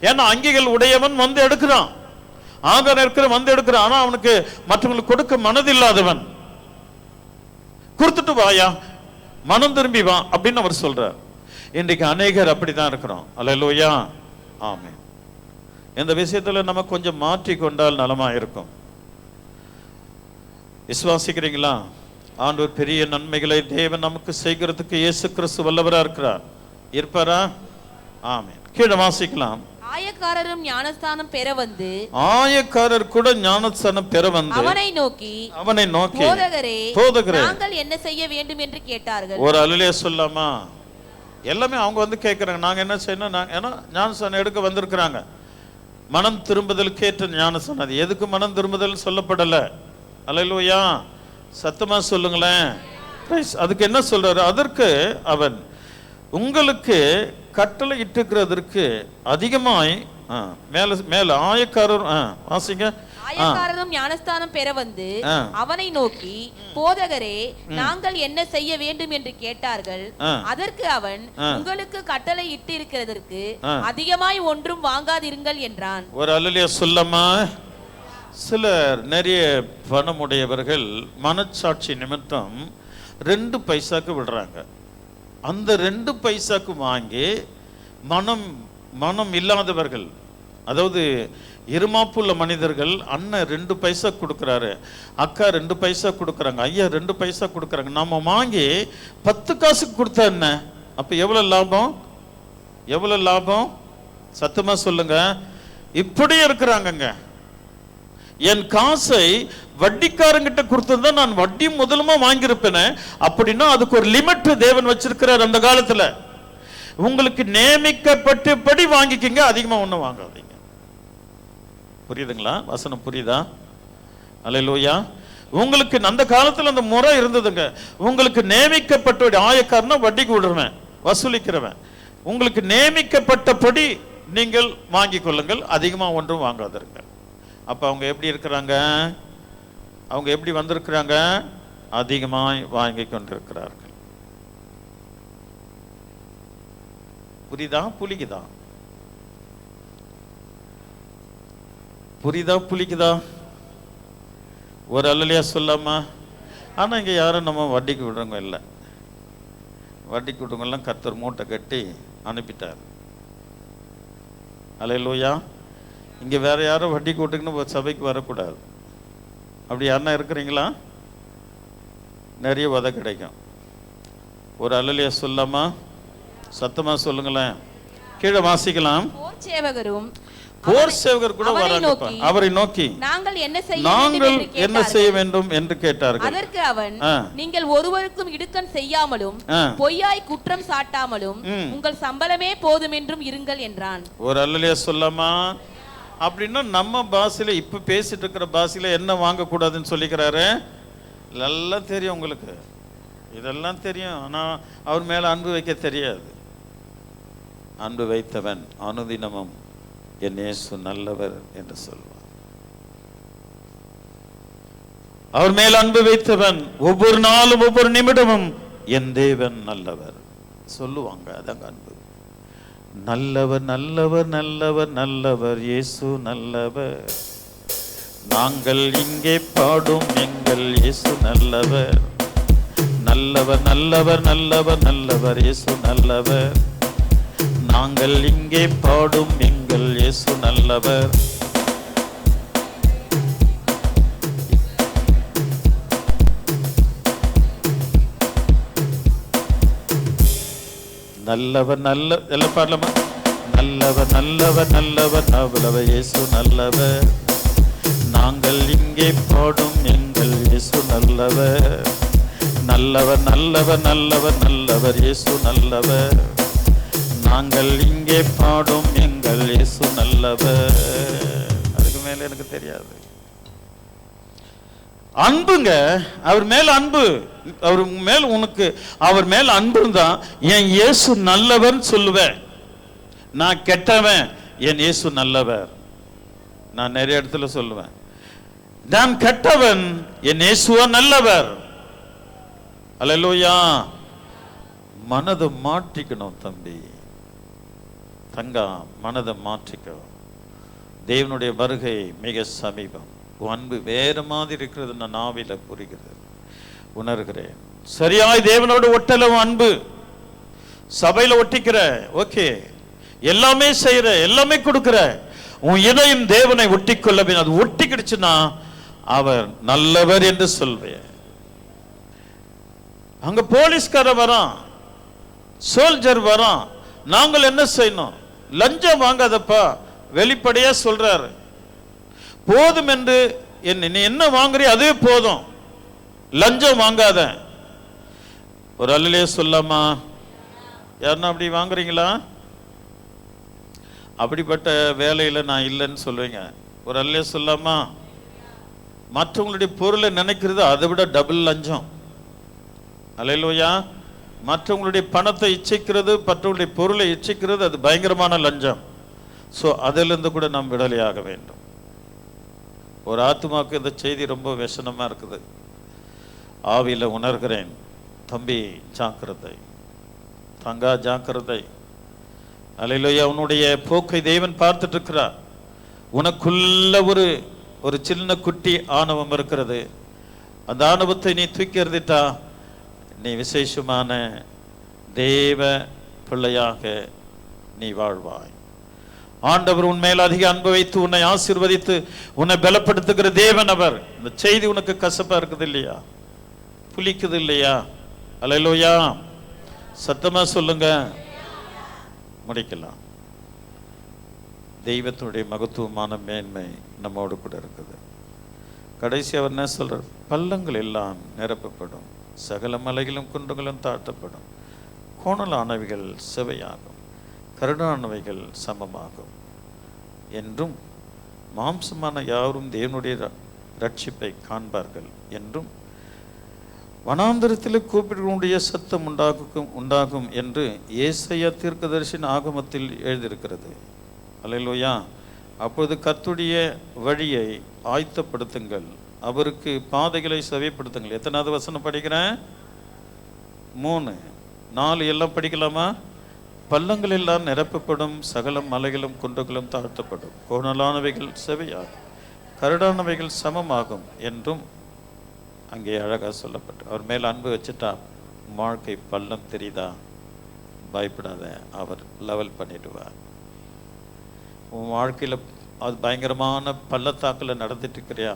ஏன்னா அங்கிகள் உடையவன் வந்து எடுக்கிறான், ஆகாரம் இருக்கிற வந்து எடுக்கிறான். ஆனா அவனுக்கு மற்றவங்களுக்கு கொடுக்க மனதில்லாதவன். கொடுத்துட்டு வாயா, மனம் திரும்பி வா அப்படின்னு அவர் சொல்றார். இன்றைக்கு அநேகர் அப்படிதான் இருக்கிறோம். அல்லேலூயா. ஆமென். இந்த விஷயத்துல நம்ம கொஞ்சம் மாற்றி கொண்டால் நலமா இருக்கும். விசுவாசிக்கிறீங்களா? ஆண்டவர் பெரிய நன்மைகளை தேவன் நமக்கு செய்கிறதுக்கு இயேசு கிறிஸ்து வல்லவரா இருக்கிறார். இருப்பாரா? ஆமென். கீழே வாசிக்கலாம். ஆயக்காரரும் ஞானஸ்தானம் பெற வந்து, ஆயக்காரர் கூட ஞானஸ்தானம் பெற வந்து அவனை நோக்கி போதகரே நாங்கள் என்ன செய்ய வேண்டும் என்று கேட்டார்கள். ஒரு அல்லேலூயா சொல்லாமா? எல்லாமே அவங்க வந்து கேட்கறாங்க, நாங்க என்ன செய்யணும்? ஏன்னா ஞானஸ்தானம் எடுக்க வந்திருக்கிறாங்க. மனம் திரும்புதலுக்கு ஏற்ற ஞானஸ்தானம். அது எதுக்கு மனம் திரும்புதல் சொல்லப்படல? அல்லேலூயா. சத்தமா சொல்லுங்களேன். அதுக்கு என்ன சொல்றாரு? அதற்கு அவன் உங்களுக்கு கட்டளை இட்டுக்கிறதற்கு அதிகமாய் மேல மேல ஆயக்காரர் வாசிங்க. ஆயக்காரரும் ஞானஸ்தானம் பெற வந்து அவனை நோக்கி போதகரே நாங்கள் என்ன செய்ய வேண்டும் என்று கேட்டார்கள். அதற்கு அவன் உங்களுக்கு கட்டளை இட்டு இருக்கிறதற்கு அதிகமாய் ஒன்றும் வாங்காதிருங்கள் என்றான். ஒரு அல்லேலூயா சொல்லமா? சிலர் நிறைய பணமுடையவர்கள் மனச்சாட்சி நிமித்தம் 2 பைசாக்கு விடுறாங்க. அந்த 2 பைசாக்கு வாங்கி மனம் இல்லாதவர்கள், அதாவது இருமாப்புள்ள மனிதர்கள், அண்ணன் 2 பைசா கொடுக்குறாரு, அக்கா 2 பைசா கொடுக்குறாங்க, ஐயா 2 பைசா கொடுக்குறாங்க, நம்ம வாங்கி 10 காசுக்கு கொடுத்தா என்ன? அப்ப எவ்வளவு லாபம்? எவ்வளவு லாபம்? சத்தமா சொல்லுங்க. இப்படியே இருக்கிறாங்கங்க. என் காசை வட்டிக்காரங்கிட்ட கொடுத்திருந்தா நான் வட்டி முதலுமா வாங்கியிருப்பேன். அப்படின்னா அதுக்கு ஒரு லிமிட் தேவன் வச்சிருக்கிறார் அந்த காலத்துல. உங்களுக்கு நியமிக்கப்பட்டபடி வாங்கிக்கிங்க, அதிகமா ஒண்ணும் வாங்காதீங்க. புரியுதுங்களா? வசனம் புரியுதா? அல்லேலூயா. உங்களுக்கு அந்த காலத்துல அந்த முறை இருந்ததுங்க. உங்களுக்கு நியமிக்கப்பட்ட ஆயக்காரனா வட்டிக்கு விடுறவன், வசூலிக்கிறவன். உங்களுக்கு நியமிக்கப்பட்டபடி நீங்கள் வாங்கிக் கொள்ளுங்கள், அதிகமா ஒன்றும் வாங்காதீர்கள். அப்ப அவங்க எப்படி இருக்கிறாங்க? அவங்க எப்படி வந்திருக்கிறாங்க? அதிகமாய் வாங்கி கொண்டிருக்கிறார்கள். புரியுதா? புளிக்குதா? புரியுதா? புளிக்குதா? ஒரு அல்லேலூயா சொல்லாமா? ஆனா இங்க யாரும் நம்ம வட்டிக்கு விடுறவங்க இல்லை. வட்டிக்கு விடுறவங்க எல்லாம் கர்த்தர் மூட்டை கட்டி அனுப்பிட்டார். அல்லேலூயா. இங்க வேற யாரும் வட்டிக்கு விட்டுக்குன்னு சபைக்கு வரக்கூடாது. அப்படி யாருன்னா இருக்கிறீங்களா? நிறைய உதை கிடைக்கும். ஒரு அல்லேலூயா சொல்லாமா? சத்தமா சொல்லுங்களேன். கீழே வாசிக்கலாம். போர் சேவகர் கூட வராங்க. அவரை நோக்கி நாங்கள் என்ன செய்ய வேண்டும் என்று கேட்டார்கள். அதற்கு அவன் நீங்கள் ஒருவருக்கும் இடுக்கண் செய்யாமலும் பொய்யாய் குற்றம் சாட்டாமலும் உங்கள் சம்பளமே போதும் என்றும் இருங்கள் என்றான். ஒரு அல்லேலூயா சொல்லாமா? அப்படின்னா நம்ம பாஷையில இப்ப பேசிட்டு இருக்கிற பாஷையில என்ன வாங்கக்கூடாதுன்னு சொல்லிக்கிறாரு. எல்லாம் தெரியும் உங்களுக்கு, இதெல்லாம் தெரியும். ஆனா அவர் மேல அன்பு வைக்க தெரியாது. அன்பு வைத்தவன் அனுதினமும் என் இயேசு நல்லவர் என்று சொல்வார். அவர் மேல் அன்பு வைத்தவன் ஒவ்வொரு நாளும் ஒவ்வொரு நிமிடமும் என் தேவன் நல்லவர் சொல்லுவாங்க. அதாங்க அன்பு. நல்லவர் நல்லவர் நல்லவர் நல்லவர் இயேசு நல்லவர். நாங்கள் இங்கே பாடும் எங்கள் இயேசு நல்லவர். நல்லவர் நல்லவர் நல்லவர் நல்லவர் இயேசு நல்லவர். நாங்கள் இங்கே பாடும் எங்கள் இயேசு நல்லவர். நல்லவர் நல்ல எல்லாம் பாடலாமா? நல்லவர் நல்லவர் நல்லவர் நல்லவர் இயேசு நல்லவர். நாங்கள் இங்கே பாடும் எங்கள் இயேசு நல்லவர். நல்லவர் நல்லவர் நல்லவர் நல்லவர் இயேசு நல்லவர். நாங்கள் இங்கே பாடும் எங்கள் இயேசு நல்லவர். அதுக்கு மேல எனக்கு தெரியாது. அன்புங்க, அவர் மேல அன்பு, அவர் மேல் உனக்கு அவர் மேல அன்பு இருந்தா, என் இயேசு நல்லவன் சொல்லுவேன். நான் கெட்டவன், என் இயேசு நல்லவர். நான் நிறைய இடத்துல சொல்லுவேன், நான் கெட்டவன், என் இயேசுவா நல்லவர். அல்லேலூயா. மனதை மாற்றிக்கணும் தம்பி, தங்கா, மனதை மாற்றிக்கோ. தேவனுடைய வருகை மிக சமீபம். அன்பு வேற மாதிரி இருக்கிறது, நான் நாவில புரிகிறது, உணர்கிறேன். சரியாய் தேவனோடு ஒட்டல அன்பு, சபையில ஒட்டிக்கிற, ஓகே, எல்லாமே செய்யற, எல்லாமே கொடுக்கிற, உன் இதயம் தேவனை ஒட்டிக்கொள்ள, அது ஒட்டிக்கிடுச்சுன்னா அவர் நல்லவர் என்று சொல்வேன். அங்க போலீஸ்கார வரான், சோல்ஜர் வரான், நாங்கள் என்ன செய்யணும்? லஞ்சம் வாங்காதப்பா, வெளிப்படையா சொல்றாரு. போதும் என்று நீ என்ன வாங்குறிய அதே போதும், லஞ்சம் வாங்காத. ஒரு அல்லையே சொல்லாமா? யாருன்னா அப்படி வாங்குறீங்களா? அப்படிப்பட்ட வேலையில நான் இல்லைன்னு சொல்லுவீங்க. ஒரு அல்லையே சொல்லாமா? மற்றவங்களுடைய பொருளை நினைக்கிறது அதை விட டபுள் லஞ்சம். அல்லேலூயா. மற்றவங்களுடைய பணத்தை இச்சிக்கிறது, மற்றவங்களுடைய பொருளை இச்சிக்கிறது, அது பயங்கரமான லஞ்சம். ஸோ அதிலிருந்து கூட நாம் விடுதலையாக வேண்டும். ஒரு ஆத்மாவுக்கு இந்த செய்தி ரொம்ப விஷனமா இருக்குது. ஆவியில உணர்கிறேன், தம்பி ஜாக்கிரதை, தங்கா ஜாக்கிரதை. அல்லேலூயா. உன்னுடைய போக்கை தேவன் பார்த்துட்டு இருக்கிறார். உனக்குள்ள ஒரு சின்ன குட்டி ஆணவம் இருக்கிறது. அந்த ஆணவத்தை நீ தூக்கி எறிந்துட்டா நீ விசேஷமான தேவ பிள்ளையாக நீ வாழ்வாய். ஆண்டவர் உன்மேல் அதிக அன்பு வைத்து உன்னை ஆசீர்வதித்து உன்னை பலப்படுத்துகிற தேவன் அவர். இந்த செய்தி உனக்கு கசப்பா இருக்குது இல்லையா? புளிக்குது இல்லையா? அல்லேலூயா. சத்தமா சொல்லுங்க. முடிக்கலாம். தெய்வத்தினுடைய மகத்துவமான மேன்மை நம்மோடு கூட இருக்குது. கடைசி அவர் என்ன சொல்றார்? பள்ளங்கள் எல்லாம் நிரப்பப்படும், சகல மலைகளும் குன்றுகளும் தாழ்த்தப்படும், கோணலானவைகள் செவையாகும், கருடானவைகள் சமமாகும் என்றும், மாம்சமான யாரும் தேவனுடைய ரட்சிப்பை காண்பார்கள் என்றும், வனாந்தரத்தில் கூப்பிடுடைய சத்தம் உண்டாகும் என்று ஏசாயா தீர்க்கதரிசியின் ஆகமத்தில் எழுதியிருக்கிறது. அல்லேலூயா. அப்பொழுது கர்த்தருடைய வழியை ஆயத்தப்படுத்துங்கள், அவருக்கு பாதைகளை செவிப்படுத்துங்கள். எத்தனாவது வசனம் படிக்கிறேன்? 3, 4 எல்லாம் படிக்கலாமா? பள்ளங்கள் எல்லாம் நிரப்பப்படும், சகல மலைகளும் குன்றுகளும் தாழ்த்தப்படும், கோணலானவைகள் செவையாகும், கரடானவைகள் சமமாகும் என்றும் அங்கே அழகாக சொல்லப்பட்டு, அவர் மேல் அன்பு வச்சுட்டா வாழ்க்கை பள்ளம் தெரியுதா? பயப்படாத, அவர் லெவல் பண்ணிடுவார். உன் வாழ்க்கையில் அது பயங்கரமான பள்ளத்தாக்கில் நடந்துட்டு இருக்கிறியா?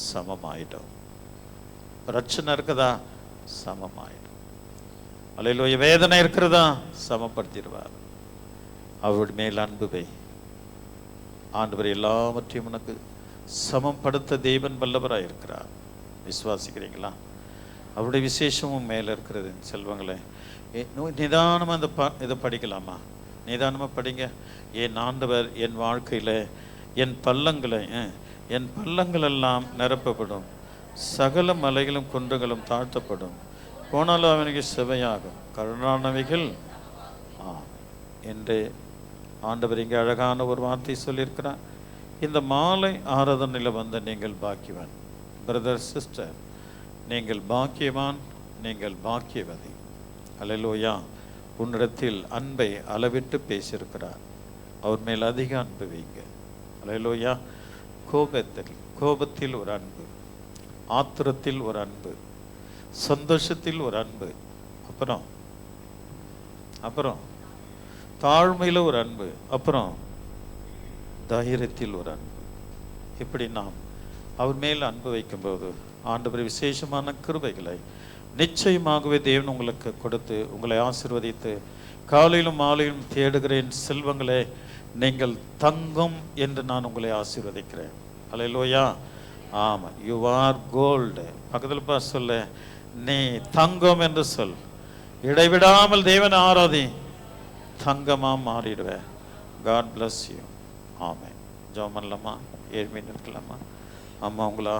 சமமாயிடும். பிரச்சனை இருக்குதா? சமமாயிடும். அல்லேலூயா. வேதனை இருக்கிறதா? சமப்படுத்திடுவார். அவருடைய மேல் அன்பு வை. ஆண்டவர் எல்லாவற்றையும் உனக்கு சமப்படுத்த தேவன் வல்லவராக இருக்கிறார். விசுவாசிக்கிறீங்களா? அவருடைய விசேஷமும் மேலே இருக்கிறது. செல்வங்களே, நிதானமாக அந்த இதை படிக்கலாமா? நிதானமாக படிங்க. என் ஆண்டவர் என் வாழ்க்கையில் என் பள்ளங்கள் எல்லாம் நிரப்பப்படும், சகல மலைகளும் குன்றுகளும் தாழ்த்தப்படும், கோணலானவைகள் செவையாகும், கருணானவைகள் என்று ஆண்டவர் இங்கே அழகான ஒரு வார்த்தை சொல்லியிருக்கிறார். இந்த மாலை ஆராதனையில் வந்த நீங்கள் பாக்கியவான். பிரதர், சிஸ்டர், நீங்கள் பாக்கியவான், நீங்கள் பாக்கியவதி. அல்லேலூயா. உன்னிடத்தில் அன்பை அளவிட்டு பேசியிருக்கிறார். அவர் மேல் அதிக அன்பு வைங்க. அல்லேலூயா. கோபத்தில் ஒரு அன்பு, ஆத்திரத்தில் ஒரு அன்பு, சந்தோஷத்தில் ஒரு அன்பு, அப்புறம் தாழ்மையில் ஒரு அன்பு, அப்புறம் தைரியத்தில் ஒரு அன்பு. இப்படி நாம் அவர் மேல் அன்பு வைக்கும்போது ஆண்டவர் விசேஷமான கிருபைகளை நிச்சயமாகவே தேவன் உங்களுக்கு கொடுத்து உங்களை ஆசீர்வதித்து, காலையிலும் மாலையிலும் தேடுகிறேன் செல்வங்களே, நீங்கள் தங்கம் என்று நான் உங்களை ஆசீர்வதிக்கிறேன். அல்லேலூயா. ஆமாம், யூ ஆர் கோல்டு. பக்கத்தில் பார்த்து சொல்ல, நீ தங்கம் என்று சொல். இடைவிடாமல் தேவனை ஆராதி, தங்கமாக மாறிடுவேன். God bless you. ஆமென். ஜெபம் பண்ணலாமா? 7 மினிட் இருக்கலாமா? அம்மா உங்களை